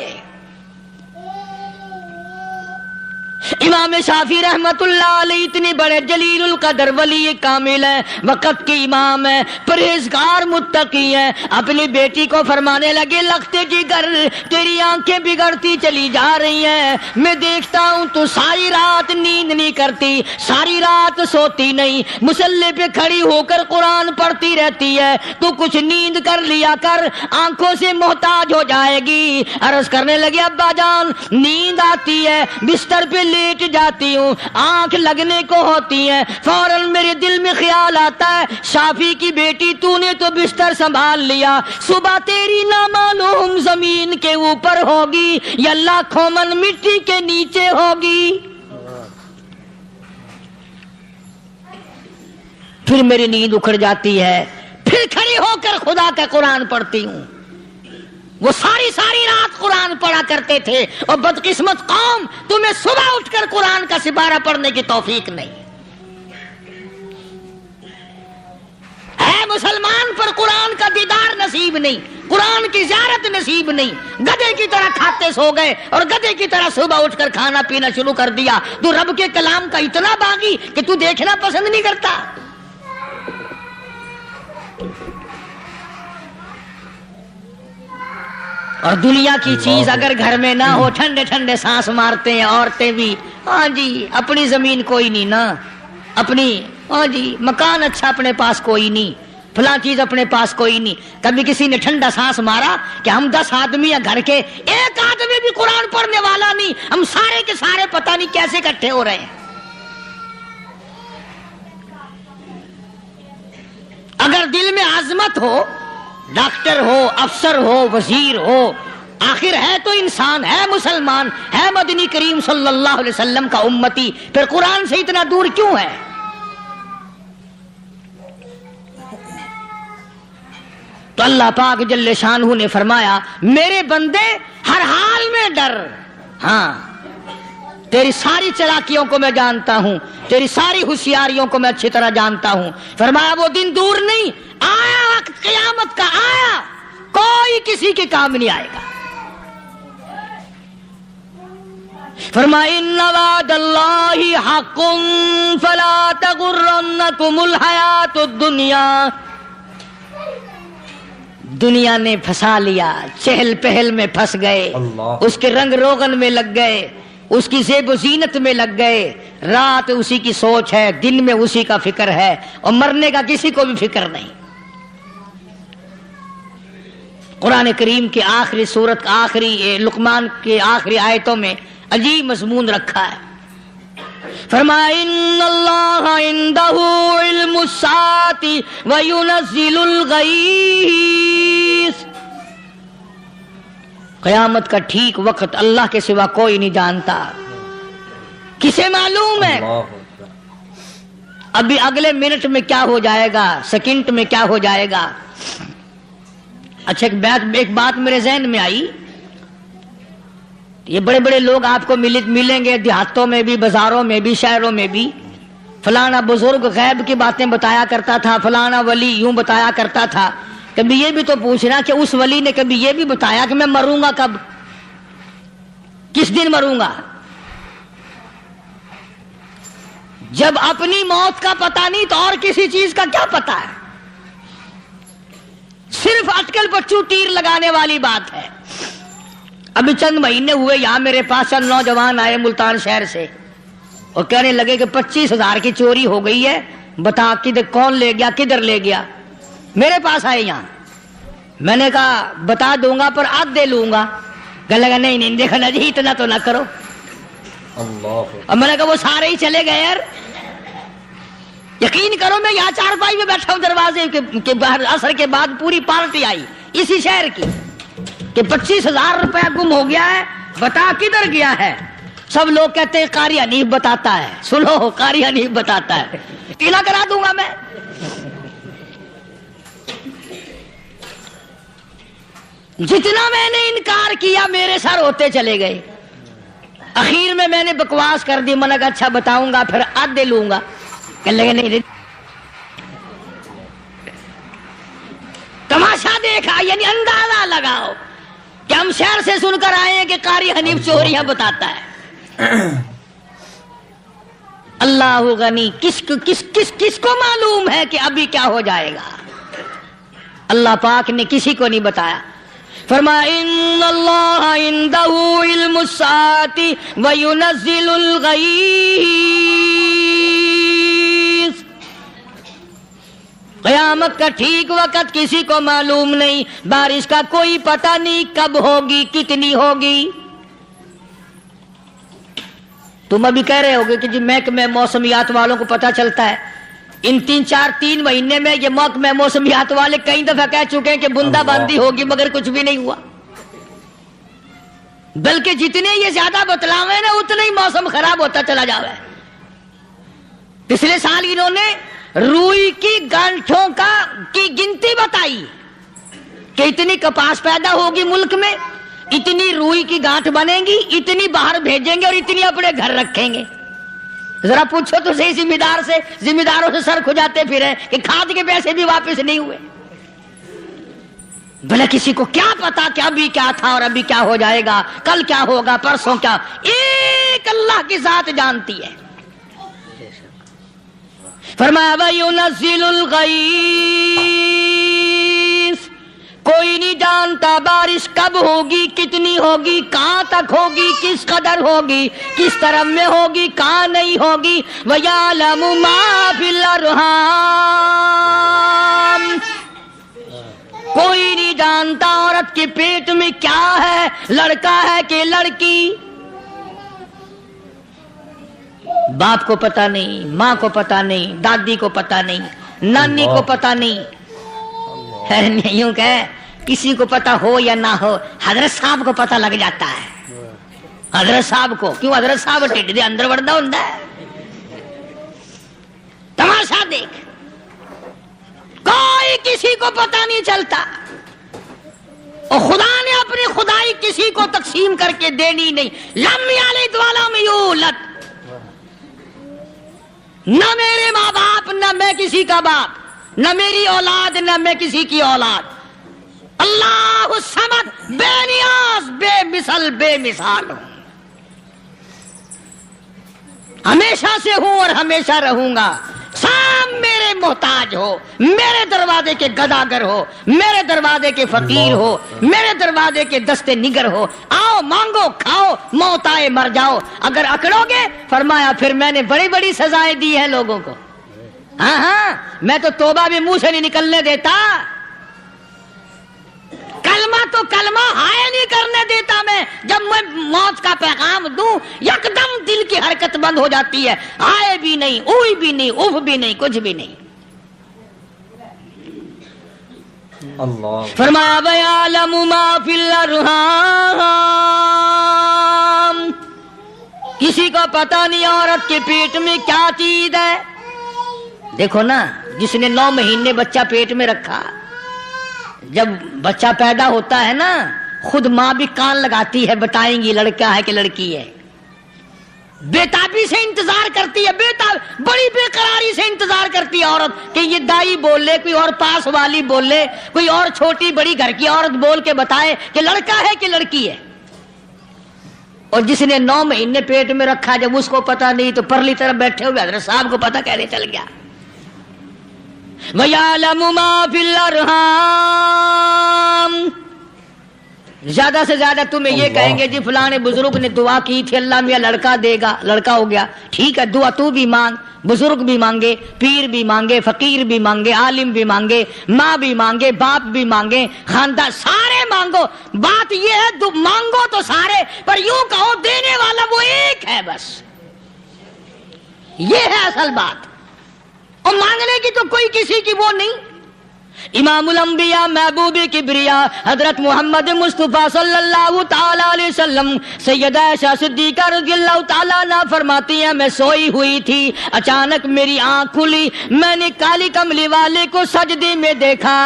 امام شافعی رحمت اللہ علیہ اتنے بڑے جلیل القدر ولی کامل ہیں، وقت کے امام ہیں، پرہیزگار متقی ہیں. اپنی بیٹی کو فرمانے لگے لختے جگر تیری آنکھیں بگڑتی چلی جا رہی ہیں، میں دیکھتا ہوں تو ساری رات نیند نہیں کرتی، ساری رات سوتی نہیں، مصلی پہ کھڑی ہو کر قرآن پڑھتی رہتی ہے، تو کچھ نیند کر لیا کر، آنکھوں سے محتاج ہو جائے گی. عرض کرنے لگے ابا جان نیند آتی ہے، بستر پہ لیٹ جاتی ہوں، آنکھ لگنے کو ہوتی ہے، فوراً میرے دل میں خیال آتا ہے شافی کی بیٹی تو نے تو بستر سنبھال لیا، صبح تیری نہ معلوم زمین کے اوپر ہوگی یا لاکھوں من مٹی کے نیچے ہوگی. پھر میری نیند اکھڑ جاتی ہے، پھر کھڑی ہو کر خدا کا قرآن پڑھتی ہوں. وہ ساری رات قرآن پڑھا کرتے تھے، اور بدقسمت قوم تمہیں صبح اٹھ کر قرآن کا سپارہ پڑھنے کی توفیق نہیں ہے. مسلمان پر قرآن کا دیدار نصیب نہیں، قرآن کی زیارت نصیب نہیں. گدھے کی طرح کھاتے سو گئے اور گدھے کی طرح صبح اٹھ کر کھانا پینا شروع کر دیا. تو رب کے کلام کا اتنا باغی کہ تو دیکھنا پسند نہیں کرتا. اور دنیا کی چیز اگر گھر میں نہ ہو، ٹھنڈے ٹھنڈے سانس مارتے ہیں عورتیں بھی. ہاں جی اپنی زمین کوئی نہیں نا، اپنی ہاں جی مکان اچھا اپنے پاس کوئی نہیں، فلاں چیز اپنے پاس کوئی نہیں. کبھی کسی نے ٹھنڈا سانس مارا کہ ہم 10 آدمی ہیں گھر کے، ایک آدمی بھی قرآن پڑھنے والا نہیں، ہم سارے کے سارے پتہ نہیں کیسے اکٹھے ہو رہے ہیں. اگر دل میں عظمت ہو، ڈاکٹر ہو، افسر ہو، وزیر ہو، آخر ہے تو انسان، ہے مسلمان، ہے مدنی کریم صلی اللہ علیہ وسلم کا امتی، پھر قرآن سے اتنا دور کیوں ہے؟ تو اللہ پاک جل شانہ نے فرمایا میرے بندے ہر حال میں ڈر. ہاں تیری ساری چلاکیوں کو میں جانتا ہوں، تیری ساری ہوشیاریوں کو میں اچھی طرح جانتا ہوں۔ فرمایا وہ دن دور نہیں، آیا وقت قیامت کا، آیا، کوئی کسی کے کام نہیں آئے گا۔ فرمایا ان وعد اللہ حق فلا تغرنکم الحیات الدنیا۔ دنیا نے پھنسا لیا، چہل پہل میں پھنس گئے، اس کے رنگ روغن میں لگ گئے، اس کی زیب و زینت میں لگ گئے، رات اسی کی سوچ ہے، دن میں اسی کا فکر ہے، اور مرنے کا کسی کو بھی فکر نہیں۔ قرآن کریم کی آخری سورت، آخری لقمان کے آخری آیتوں میں عجیب مضمون رکھا ہے۔ فرمایا ان اللہ عندہ علم الساعۃ وینزل الغیث۔ قیامت کا ٹھیک وقت اللہ کے سوا کوئی نہیں جانتا، کسے معلوم ہے ابھی اگلے منٹ میں کیا ہو جائے گا، سیکنڈ میں کیا ہو جائے گا۔ اچھا ایک بات میرے ذہن میں آئی، یہ بڑے بڑے لوگ آپ کو ملیں گے دیہاتوں میں بھی، بازاروں میں بھی، شہروں میں بھی، فلانا بزرگ غیب کی باتیں بتایا کرتا تھا، فلانا ولی یوں بتایا کرتا تھا۔ کبھی یہ بھی تو پوچھنا کہ اس ولی نے کبھی یہ بھی بتایا کہ میں مروں گا کب، کس دن مروں گا؟ جب اپنی موت کا پتہ نہیں تو اور کسی چیز کا کیا پتہ ہے؟ صرف اٹکل پچو تیر لگانے والی بات ہے۔ ابھی چند مہینے ہوئے یہاں میرے پاس چند نوجوان آئے ملتان شہر سے، اور کہنے لگے کہ 25,000 کی چوری ہو گئی ہے، بتا کدھر کون لے گیا، کدھر لے گیا۔ میرے پاس آئے یہاں، میں نے کہا بتا دوں گا پر آدھے لوں گا۔ کہنے لگا نہیں دیکھنا جی اتنا تو نہ کرو۔ اور میں نے کہا وہ سارے ہی چلے گئے یار، یقین کرو میں یہاں چارپائی میں بیٹھا ہوں دروازے کے باہر، عصر کے بعد پوری پارٹی آئی اسی شہر کی کہ 25,000 روپیہ گم ہو گیا ہے، بتا کدھر گیا ہے۔ سب لوگ کہتے ہیں قاری حنیف بتاتا ہے، سنو قاری حنیف بتاتا ہے، ٹیلا کرا دوں گا میں۔ جتنا میں نے انکار کیا میرے سر ہوتے چلے گئے۔ اخیر میں نے بکواس کر دی، میں نے کہا اچھا بتاؤں گا پھر آدھے لوں گا۔ کہنے لگے نہیں، تماشا دیکھا، یعنی اندازہ لگاؤ کہ ہم شہر سے سن کر آئے ہیں کہ قاری حنیف چوریاں بتاتا ہے۔ اللہ غنی، کس کو معلوم ہے کہ ابھی کیا ہو جائے گا؟ اللہ پاک نے کسی کو نہیں بتایا۔ فرمایا ان اللہ عندہ علم الساعۃ وینزل الغیث۔ قیامت کا ٹھیک وقت کسی کو معلوم نہیں، بارش کا کوئی پتہ نہیں کب ہوگی، کتنی ہوگی۔ تم ابھی کہہ رہے ہوگے کہ جی محکمہ موسمیات والوں کو پتہ چلتا ہے۔ ان 3 مہینے میں یہ محکمہ موسمیات والے کئی دفعہ کہہ چکے ہیں کہ بندہ باندی ہوگی، مگر کچھ بھی نہیں ہوا۔ بلکہ جتنے یہ زیادہ بتلاوے نا اتنا ہی موسم خراب ہوتا چلا جاوے۔ پچھلے سال انہوں نے روئی کی گانٹھوں کی گنتی بتائی کہ اتنی کپاس پیدا ہوگی ملک میں، اتنی روئی کی گانٹھ بنے گی، اتنی باہر بھیجیں گے اور اتنی اپنے گھر رکھیں گے۔ ذرا پوچھو تو صحیح ذمہ داروں سے سر کھجاتے پھرے کہ کھاد کے پیسے بھی واپس نہیں ہوئے۔ بھلا کسی کو کیا پتا کہ ابھی کیا تھا اور ابھی کیا ہو جائے گا، کل کیا ہوگا، پرسوں کیا، ایک اللہ کی ذات جانتی ہے۔ فرمایا وَيُنَزِّلُ الْغَيْثَ، کوئی نہیں جانتا بارش کب ہوگی، کتنی ہوگی، کہاں تک ہوگی، کس قدر ہوگی، کس طرف میں ہوگی، کہاں نہیں ہوگی۔ وَيَعْلَمُ مَا فِي الْأَرْحَامِ، کوئی نہیں جانتا عورت کے پیٹ میں کیا ہے، لڑکا ہے کہ لڑکی۔ باپ کو پتہ نہیں، ماں کو پتہ نہیں، دادی کو پتہ نہیں، نانی کو پتہ نہیں۔ یوں کہ کسی کو پتہ ہو یا نہ ہو، حضرت صاحب کو پتہ لگ جاتا ہے۔ حضرت صاحب کو کیوں؟ حضرت صاحب ٹھڈ دے اندر وڑدا ہوندا ہے۔ تماشا دیکھ، کوئی کسی کو پتہ نہیں چلتا، اور خدا نے اپنی خدائی کسی کو تقسیم کر کے دینی نہیں. لم یلد ولم یولد. نہ میرے ماں باپ، نہ میں کسی کا باپ، نہ میری اولاد، نہ میں کسی کی اولاد. اللہ الصمد، بے نیاز، بے مثل، بے مثال ہوں. ہمیشہ سے ہوں اور ہمیشہ رہوں گا. سام میرے محتاج ہو، میرے دروازے کے گداگر ہو، میرے دروازے کے فقیر ہو، میرے دروازے کے دستے نگر ہو. آؤ مانگو کھاؤ، موت آئے مر جاؤ. اگر اکڑو گے فرمایا پھر میں نے بڑی بڑی سزائیں دی ہیں لوگوں کو. ہاں ہاں، میں تو توبہ بھی منہ سے نہیں نکلنے دیتا. کلمہ تو کلمہ ہائے نہیں کرنے دیتا میں. جب میں موت کا پیغام دوں یکدم دل کی حرکت بند ہو جاتی ہے. ہائے بھی نہیں، اوئی بھی نہیں، اف بھی نہیں، کچھ بھی نہیں. اللہ فرمایا وَيَعْلَمُ مَا فِي الْأَرْحَامِ. کسی کو پتہ نہیں عورت کے پیٹ میں کیا چیز ہے. دیکھو نا، جس نے 9 مہینے بچہ پیٹ میں رکھا، جب بچہ پیدا ہوتا ہے نا خود ماں بھی کان لگاتی ہے، بتائیں گی لڑکا ہے کہ لڑکی ہے. بےتابی سے انتظار کرتی ہے، بڑی بے قراری سے انتظار کرتی ہے عورت کہ یہ دائی بول لے، کوئی اور پاس والی بول لے، کوئی اور چھوٹی بڑی گھر کی عورت بول کے بتائے کہ لڑکا ہے کہ لڑکی ہے. اور جس نے 9 مہینے پیٹ میں رکھا، جب اس کو پتا نہیں تو پرلی طرف بیٹھے ہوئے حضرت صاحب کو پتا کیسے چل گیا. وَيَعْلَمُ مَا فِي الْأَرْحَامِ. زیادہ سے زیادہ تمہیں یہ کہیں گے جی فلاں بزرگ نے دعا کی تھی اللہ میاں لڑکا دے گا، لڑکا ہو گیا. ٹھیک ہے، دعا تو بھی مانگ، بزرگ بھی مانگے، پیر بھی مانگے، فقیر بھی مانگے، عالم بھی مانگے، ماں بھی مانگے، باپ بھی مانگے، خاندان سارے مانگو. بات یہ ہے مانگو تو سارے، پر یوں کہو دینے والا وہ ایک ہے بس. یہ ہے اصل بات. اور مانگنے کی تو کوئی کسی کی وہ نہیں. امام الانبیاء محبوب کبریا حضرت محمد مصطفیٰ صلی اللہ تعالی علیہ وسلم سیدہ عائشہ صدیقہ رضی اللہ تعالیٰ عنہ فرماتی ہیں میں سوئی ہوئی تھی، اچانک میری آنکھ کھلی، میں نے کالی کملی والے کو سجدے میں دیکھا.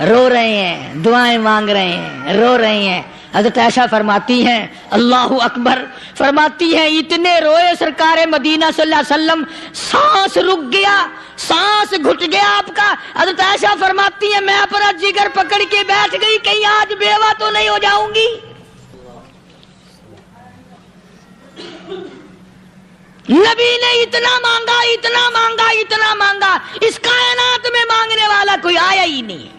رو رہے ہیں، دعائیں مانگ رہے ہیں، رو رہے ہیں. حضرت عائشہ فرماتی ہیں اللہ اکبر، فرماتی ہیں اتنے روئے سرکار مدینہ صلی اللہ علیہ وسلم، سانس رک گیا، سانس گھٹ گیا آپ کا. حضرت عائشہ فرماتی ہیں میں اپنا جگر پکڑ کے بیٹھ گئی، کہیں آج بیوہ تو نہیں ہو جاؤں گی. نبی نے اتنا مانگا، اتنا مانگا، اتنا مانگا، اس کائنات میں مانگنے والا کوئی آیا ہی نہیں.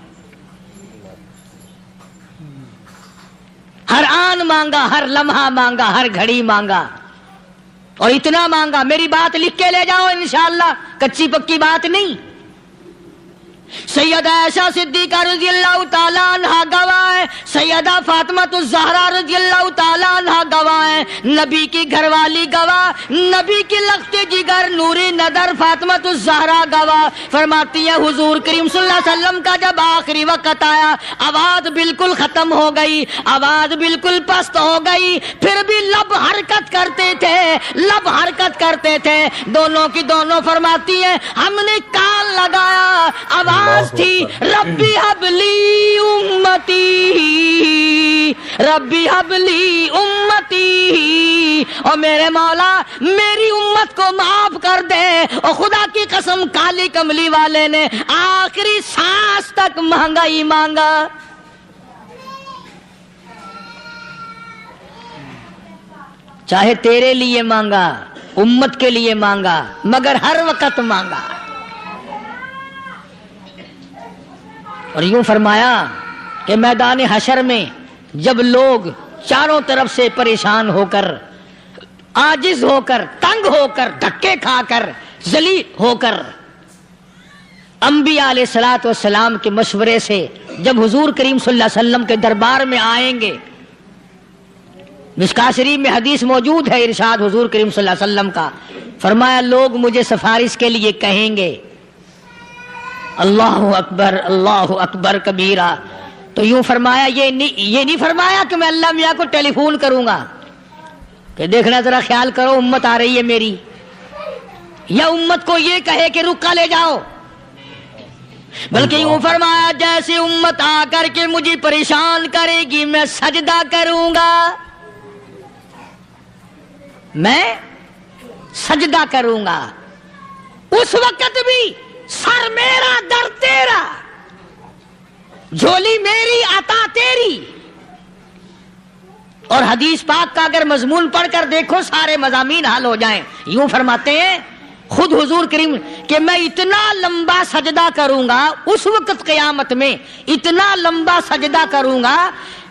ہر آن مانگا، ہر لمحہ مانگا، ہر گھڑی مانگا، اور اتنا مانگا. میری بات لکھ کے لے جاؤ انشاءاللہ، کچی پکی بات نہیں. سیدہ عائشہ صدیقہ رضی اللہ تعالیٰ عنہ گواہ ہے، سیدہ فاطمہ الزہرا رضی اللہ تعالیٰ عنہ گواہ ہے، نبی کی گھر والی گواہ، نبی کی لخت جگر نوری نظر فاطمہ الزہرا گواہ. فرماتی ہے حضور کریم صلی اللہ علیہ وسلم کا جب آخری وقت آیا، آواز بالکل ختم ہو گئی، آواز بالکل پست ہو گئی، پھر بھی لب حرکت کرتے تھے، لب حرکت کرتے تھے. دونوں کی دونوں فرماتی ہیں ہم نے کان لگایا، آواز تھی ربی حبلی امتی، ربی حبلی امتی، اور میرے مولا میری امت کو معاف کر دے. اور خدا کی قسم کالی کملی والے نے آخری سانس تک مانگا ہی مانگا. چاہے تیرے لیے مانگا، امت کے لیے مانگا، مگر ہر وقت مانگا. اور یوں فرمایا کہ میدان حشر میں جب لوگ چاروں طرف سے پریشان ہو کر، عاجز ہو کر، تنگ ہو کر، دھکے کھا کر، ذلیل ہو کر، انبیاء علیہ الصلوۃ والسلام کے مشورے سے جب حضور کریم صلی اللہ علیہ وسلم کے دربار میں آئیں گے، مشکاۃ شریف میں حدیث موجود ہے، ارشاد حضور کریم صلی اللہ علیہ وسلم کا، فرمایا لوگ مجھے سفارش کے لیے کہیں گے اللہ اکبر، اللہ اکبر کبیرہ. تو یوں فرمایا یہ نہیں فرمایا کہ میں اللہ میاں کو ٹیلی فون کروں گا کہ دیکھنا ذرا خیال کرو امت آ رہی ہے میری، یا امت کو یہ کہے کہ رکا لے جاؤ. بلکہ یوں فرمایا جیسے امت آ کر کے مجھے پریشان کرے گی میں سجدہ کروں گا، میں سجدہ کروں گا، اس وقت بھی سر میرا در تیرا، جھولی میری عطا تیری۔ اور حدیث پاک کا اگر مضمون پڑھ کر دیکھو سارے مضامین حل ہو جائیں۔ یوں فرماتے ہیں خود حضور کریم کہ میں اتنا لمبا سجدہ کروں گا اس وقت قیامت میں، اتنا لمبا سجدہ کروں گا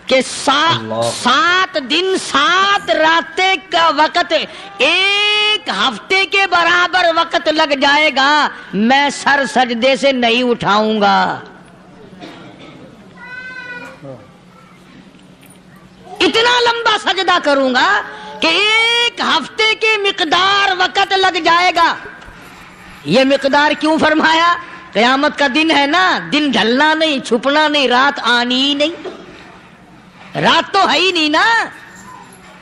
کہ 7 دن 7 راتیں کا وقت ایک ہفتے کے برابر وقت لگ جائے گا، میں سر سجدے سے نہیں اٹھاؤں گا۔ اتنا لمبا سجدہ کروں گا کہ ایک ہفتے کے مقدار وقت لگ جائے گا۔ یہ مقدار کیوں فرمایا؟ قیامت کا دن ہے نا، دن ڈھلنا نہیں، چھپنا نہیں، رات آنی ہی نہیں، رات تو ہے ہی نہیں نا،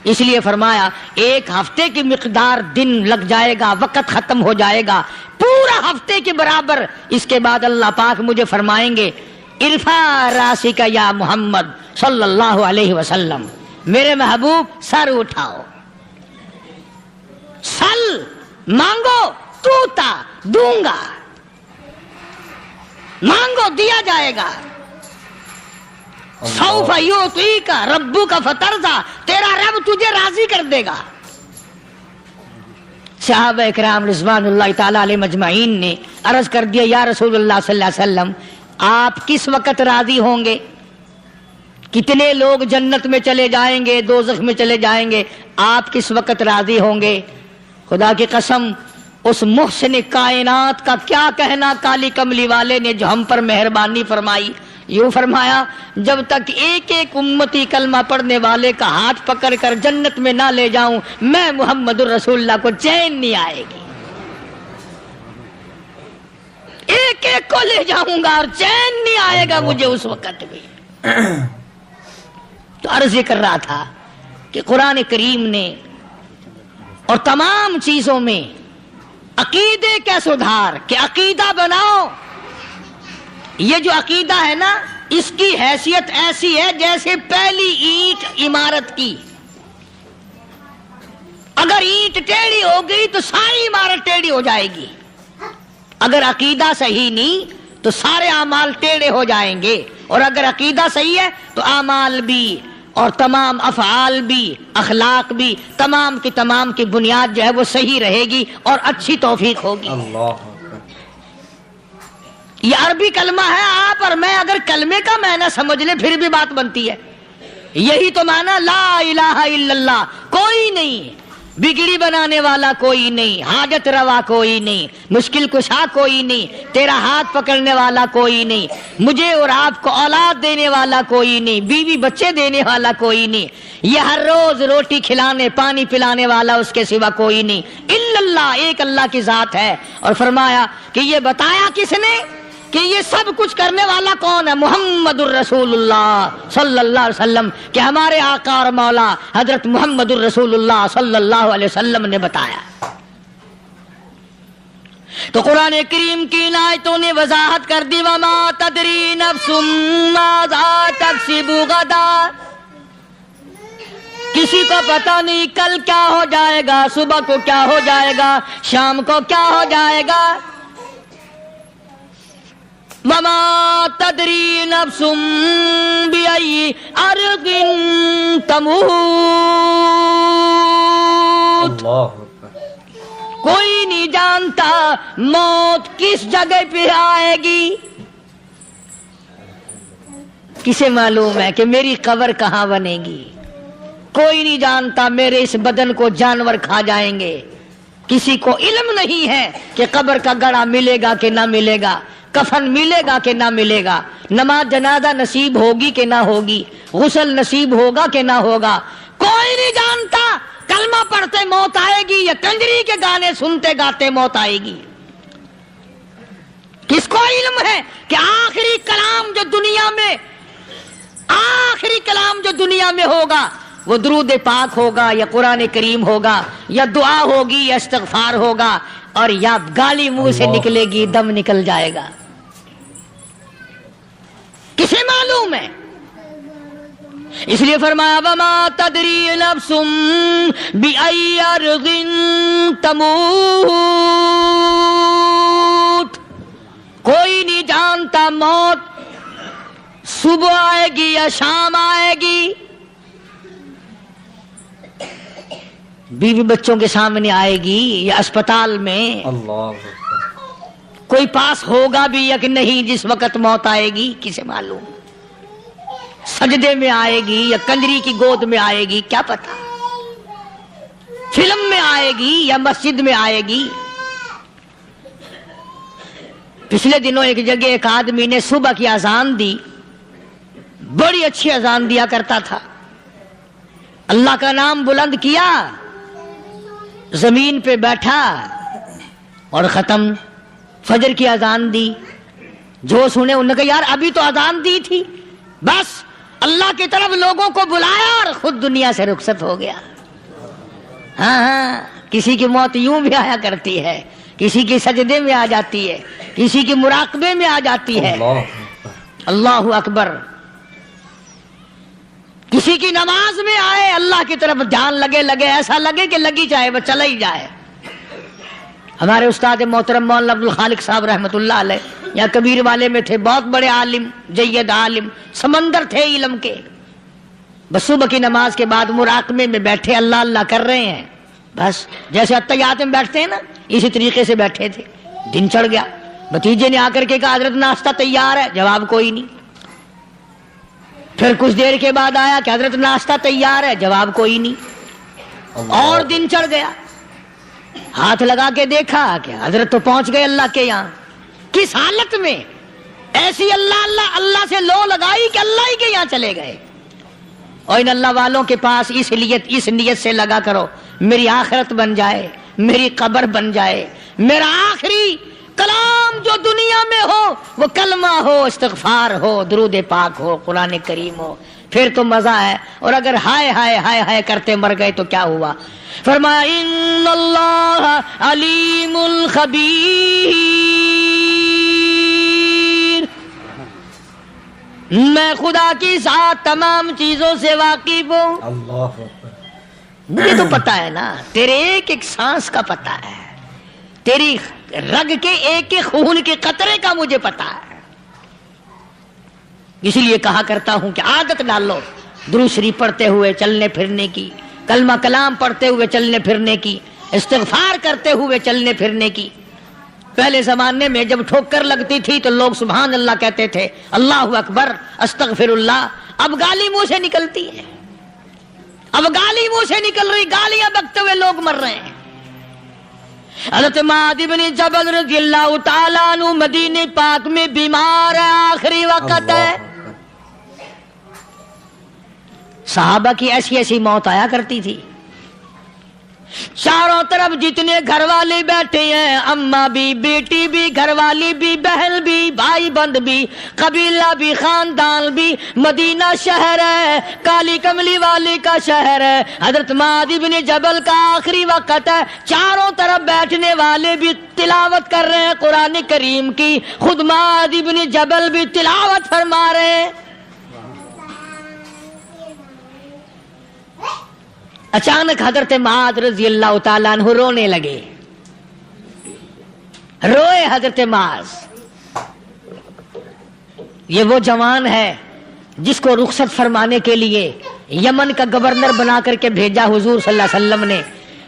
اس لیے فرمایا ایک ہفتے کی مقدار دن لگ جائے گا، وقت ختم ہو جائے گا پورا ہفتے کے برابر۔ اس کے بعد اللہ پاک مجھے فرمائیں گے ارفع راسک یا محمد صلی اللہ علیہ وسلم، میرے محبوب سر اٹھاؤ، سل مانگو توتا دوں گا، مانگو دیا جائے گا، سوف یعطیک ربک فترضی، تیرا رب تجھے راضی کر دے گا۔ صحابہ کرام رضوان اللہ تعالی علیہ مجمعین نے عرض کر دیا یا رسول اللہ صلی اللہ علیہ وسلم آپ کس وقت راضی ہوں گے؟ کتنے لوگ جنت میں چلے جائیں گے، دوزخ میں چلے جائیں گے، آپ کس وقت راضی ہوں گے؟ خدا کی قسم اس محسن کائنات کا کیا کہنا کالی کملی والے نے جو ہم پر مہربانی فرمائی۔ یوں فرمایا جب تک ایک ایک امتی کلمہ پڑھنے والے کا ہاتھ پکڑ کر جنت میں نہ لے جاؤں میں محمد الرسول اللہ کو چین نہیں آئے گی، ایک ایک کو لے جاؤں گا اور چین نہیں آئے گا مجھے اس وقت بھی۔ تو عرض یہ کر رہا تھا کہ قرآن کریم نے اور تمام چیزوں میں عقیدے کا سدھار کہ عقیدہ بناؤ، یہ جو عقیدہ ہے نا اس کی حیثیت ایسی ہے جیسے پہلی اینٹ عمارت کی، اگر اینٹ ٹیڑھی ہو گئی تو ساری عمارت ٹیڑھی ہو جائے گی، اگر عقیدہ صحیح نہیں تو سارے اعمال ٹیڑھے ہو جائیں گے، اور اگر عقیدہ صحیح ہے تو اعمال بھی اور تمام افعال بھی اخلاق بھی تمام کی بنیاد جو ہے وہ صحیح رہے گی اور اچھی توفیق ہوگی۔ یہ عربی کلمہ ہے، آپ اور میں اگر کلمے کا معنی سمجھ لیں پھر بھی بات بنتی ہے، یہی تو معنی لا الہ الا اللہ، کوئی نہیں بگڑی بنانے والا، کوئی نہیں حاجت روا، کوئی نہیں مشکل کشا، کوئی نہیں تیرا ہاتھ پکڑنے والا، کوئی نہیں مجھے اور آپ کو اولاد دینے والا، کوئی نہیں بیوی بچے دینے والا، کوئی نہیں یہ ہر روز روٹی کھلانے پانی پلانے والا اس کے سوا کوئی نہیں، الا اللہ، ایک اللہ کی ذات ہے۔ اور فرمایا کہ یہ بتایا کس نے کہ یہ سب کچھ کرنے والا کون ہے؟ محمد الرسول اللہ صلی اللہ علیہ وسلم، کہ ہمارے آقا اور مولا حضرت محمد الرسول اللہ صلی اللہ علیہ وسلم نے بتایا۔ تو قرآن کریم کی ان آیتوں نے وضاحت کر دی وما تدری نفس ماذا تکسب غدا، کسی کو پتہ نہیں کل کیا ہو جائے گا، صبح کو کیا ہو جائے گا، شام کو کیا ہو جائے گا۔ وما تدری نفس بأي أرض تموت، کوئی نہیں جانتا موت کس جگہ پہ آئے گی۔ کسے معلوم ہے کہ میری قبر کہاں بنے گی؟ کوئی نہیں جانتا میرے اس بدن کو جانور کھا جائیں گے، کسی کو علم نہیں ہے کہ قبر کا گڑھا ملے گا کہ نہ ملے گا، کفن ملے گا کہ نہ ملے گا، نماز جنازہ نصیب ہوگی کہ نہ ہوگی، غسل نصیب ہوگا کہ نہ ہوگا، کوئی نہیں جانتا۔ کلمہ پڑھتے موت آئے گی یا کنجری کے گانے سنتے گاتے موت آئے گی؟ کس کو علم ہے کہ آخری کلام جو دنیا میں ہوگا وہ درود پاک ہوگا یا قرآن کریم ہوگا یا دعا ہوگی یا استغفار ہوگا، اور یا گالی منہ سے نکلے گی دم نکل جائے گا۔ کسے معلوم ہے؟ اس لیے فرمایا وما تدری نفس بأی ارض تموت، کوئی نہیں جانتا موت صبح آئے گی یا شام آئے گی، بیوی بچوں کے سامنے آئے گی یا اسپتال میں، کوئی پاس ہوگا بھی یا کہ نہیں جس وقت موت آئے گی کسے معلوم، سجدے میں آئے گی یا کنجری کی گود میں آئے گی کیا پتا، فلم میں آئے گی یا مسجد میں آئے گی۔ پچھلے دنوں ایک جگہ ایک آدمی نے صبح کی اذان دی، بڑی اچھی اذان دیا کرتا تھا، اللہ کا نام بلند کیا، زمین پہ بیٹھا اور ختم، فجر کی اذان دی، جو سنے انہوں نے کہا یار ابھی تو اذان دی تھی، بس اللہ کی طرف لوگوں کو بلایا اور خود دنیا سے رخصت ہو گیا۔ ہاں کسی کی موت یوں بھی آیا کرتی ہے، کسی کی سجدے میں آ جاتی ہے، کسی کی مراقبے میں آ جاتی ہے، اللہ اکبر، کسی کی نماز میں آئے، اللہ کی طرف دھیان لگے ایسا لگے کہ لگی جائے وہ چلا ہی جائے۔ ہمارے استاد محترم مولانا عبد الخالق صاحب رحمۃ اللہ علیہ یا کبیر والے میں تھے، بہت بڑے عالم، جید عالم، سمندر تھے علم کے، بس صبح کی نماز کے بعد مراقبے میں بیٹھے اللہ اللہ کر رہے ہیں، بس جیسے اتحیات میں بیٹھتے ہیں نا اسی طریقے سے بیٹھے تھے، دن چڑھ گیا، بھتیجے نے آ کر کے کہا حضرت ناشتہ تیار ہے، جواب کوئی نہیں، پھر کچھ دیر کے بعد آیا کہ حضرت ناشتہ تیار ہے، جواب کوئی نہیں، اور دن چڑھ گیا، ہاتھ لگا کے دیکھا کہ حضرت تو پہنچ گئے اللہ کے یہاں، کس حالت میں؟ ایسی اللہ اللہ اللہ سے لو لگائی کہ اللہ ہی کے یہاں چلے گئے۔ اور ان اللہ والوں کے پاس اس نیت سے لگا کرو میری آخرت بن جائے، میری قبر بن جائے، میرا آخری کلام جو دنیا میں ہو وہ کلمہ ہو، استغفار ہو، درود پاک ہو، قرآن کریم ہو، پھر تو مزہ ہے، اور اگر ہائے ہائے ہائے ہائے کرتے مر گئے تو کیا ہوا؟ فرمایا ان اللہ علیم خبیر، میں خدا کی ذات تمام چیزوں سے واقف ہوں، مجھے تو پتا ہے نا، تیرے ایک ایک سانس کا پتا ہے، تیری رگ کے ایک ایک خون کے قطرے کا مجھے پتا ہے، اس لیے کہا کرتا ہوں کہ عادت ڈال لو درود شریف پڑھتے ہوئے چلنے پھرنے کی، کلمہ کلام پڑھتے ہوئے چلنے پھرنے کی، استغفار کرتے ہوئے چلنے پھرنے کی۔ پہلے زمانے میں جب ٹھوکر لگتی تھی تو لوگ سبحان اللہ کہتے تھے، اللہ اکبر، استغفر اللہ، اب گالی منہ سے نکلتی ہے، اب گالی منہ سے نکل رہی، گالیاں بکتے ہوئے لوگ مر رہے ہیں۔ حضرت معاذ بن جبل رضی اللہ تعالیٰ عنہ مدینے پاک میں بیمار ہے، آخری وقت ہے، صحابہ کی ایسی ایسی موت آیا کرتی تھی، چاروں طرف جتنے گھر والے بیٹھے ہیں، اماں بھی، بیٹی بھی، گھر والی بھی، بہن بھی، بھائی بند بھی، قبیلہ بھی، خاندان بھی، مدینہ شہر ہے، کالی کملی والے کا شہر ہے، حضرت معاذ بن جبل کا آخری وقت ہے، چاروں طرف بیٹھنے والے بھی تلاوت کر رہے ہیں قرآن کریم کی، خود معاذ بن جبل بھی تلاوت فرما رہے ہیں۔ اچانک حضرت معاذ رضی اللہ تعالیٰ عنہ رونے لگے، روئے حضرت معاذ۔ یہ وہ جوان ہے جس کو رخصت فرمانے کے لیے یمن کا گورنر بنا کر کے بھیجا حضور صلی اللہ علیہ وسلم نے،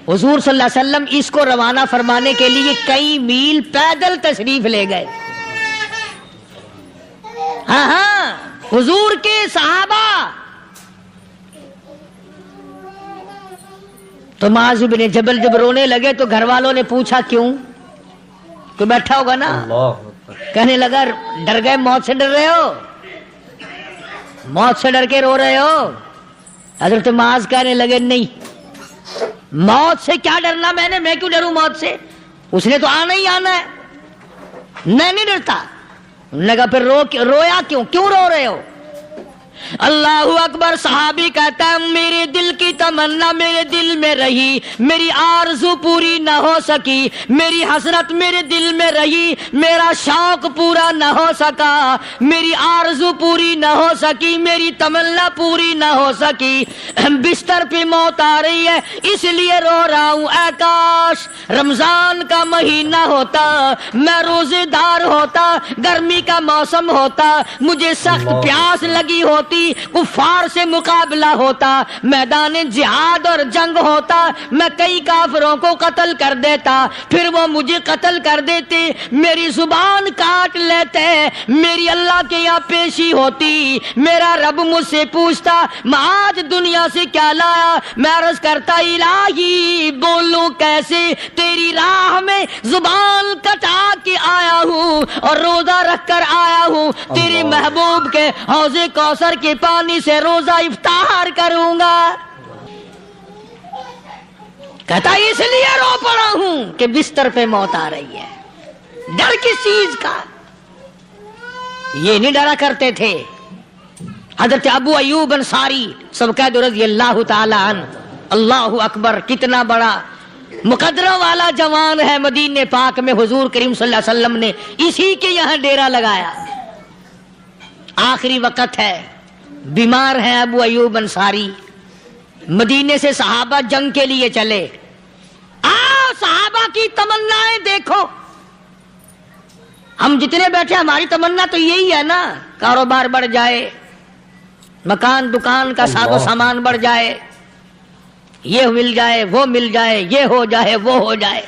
حضور صلی اللہ علیہ وسلم اس کو روانہ فرمانے کے لیے کئی میل پیدل تشریف لے گئے۔ ہاں حضور کے صحابہ، تو معاذ بن جبل جب رونے لگے تو گھر والوں نے پوچھا کیوں؟ کوئی بیٹھا ہوگا نا، کہنے لگا ڈر گئے، موت سے ڈر رہے ہو، موت سے ڈر کے رو رہے ہو؟ حضرت معاذ کہنے لگے نہیں، موت سے کیا ڈرنا، میں کیوں ڈروں موت سے، اس نے تو آنا ہی آنا ہے، میں نہیں ڈرتا۔ انہوں نے کہا پھر رویا کیوں رو رہے ہو؟ اللہ اکبر. صحابی کہتا ہے میرے دل کی تمنا میرے دل میں رہی, میری آرزو پوری نہ ہو سکی, میری حسرت میرے دل میں رہی, میرا شوق پورا نہ ہو سکا, میری آرزو پوری نہ ہو سکی, میری تمنا پوری نہ ہو سکی. بستر پہ موت آ رہی ہے اس لیے رو رہا ہوں. اے کاش رمضان کا مہینہ ہوتا, میں روزے دار ہوتا, گرمی کا موسم ہوتا, مجھے سخت پیاس لگی ہوتی, کفار سے مقابلہ ہوتا, میدان جہاد اور جنگ ہوتا, میں کئی کافروں کو قتل کر دیتا, پھر وہ مجھے قتل کر دیتے, میری زبان کاٹ لیتے, میری اللہ کے یہاں پیشی ہوتی, میرا رب مجھ سے پوچھتا میں آج دنیا سے کیا لایا. میں عرض کرتا الہی بولوں کیسے, تیری راہ میں زبان کٹا کے آیا ہوں اور روزہ رکھ کر آیا ہوں, تیرے محبوب کے حوض کوثر کے پانی سے روزہ افطار کروں گا. کہتا اس لیے رو پڑا ہوں کہ بستر پہ موت آ رہی ہے. ڈر کس چیز کا؟ یہ نہیں ڈرا کرتے تھے. حضرت ابو ایوب انصاری سب کہہ دو رضی اللہ تعالی عنہ. اللہ اکبر, کتنا بڑا مقدرہ والا جوان ہے. مدینے پاک میں حضور کریم صلی اللہ علیہ وسلم نے اسی کے یہاں ڈیرا لگایا. آخری وقت ہے, بیمار ہیں ابو ایوب انصاری. مدینے سے صحابہ جنگ کے لیے چلے. صحابہ کی تمنائیں دیکھو. ہم جتنے بیٹھے ہماری تمنا تو یہی ہے نا, کاروبار بڑھ جائے, مکان دکان کا ساز و سامان بڑھ جائے, یہ مل جائے وہ مل جائے, یہ ہو جائے وہ ہو جائے.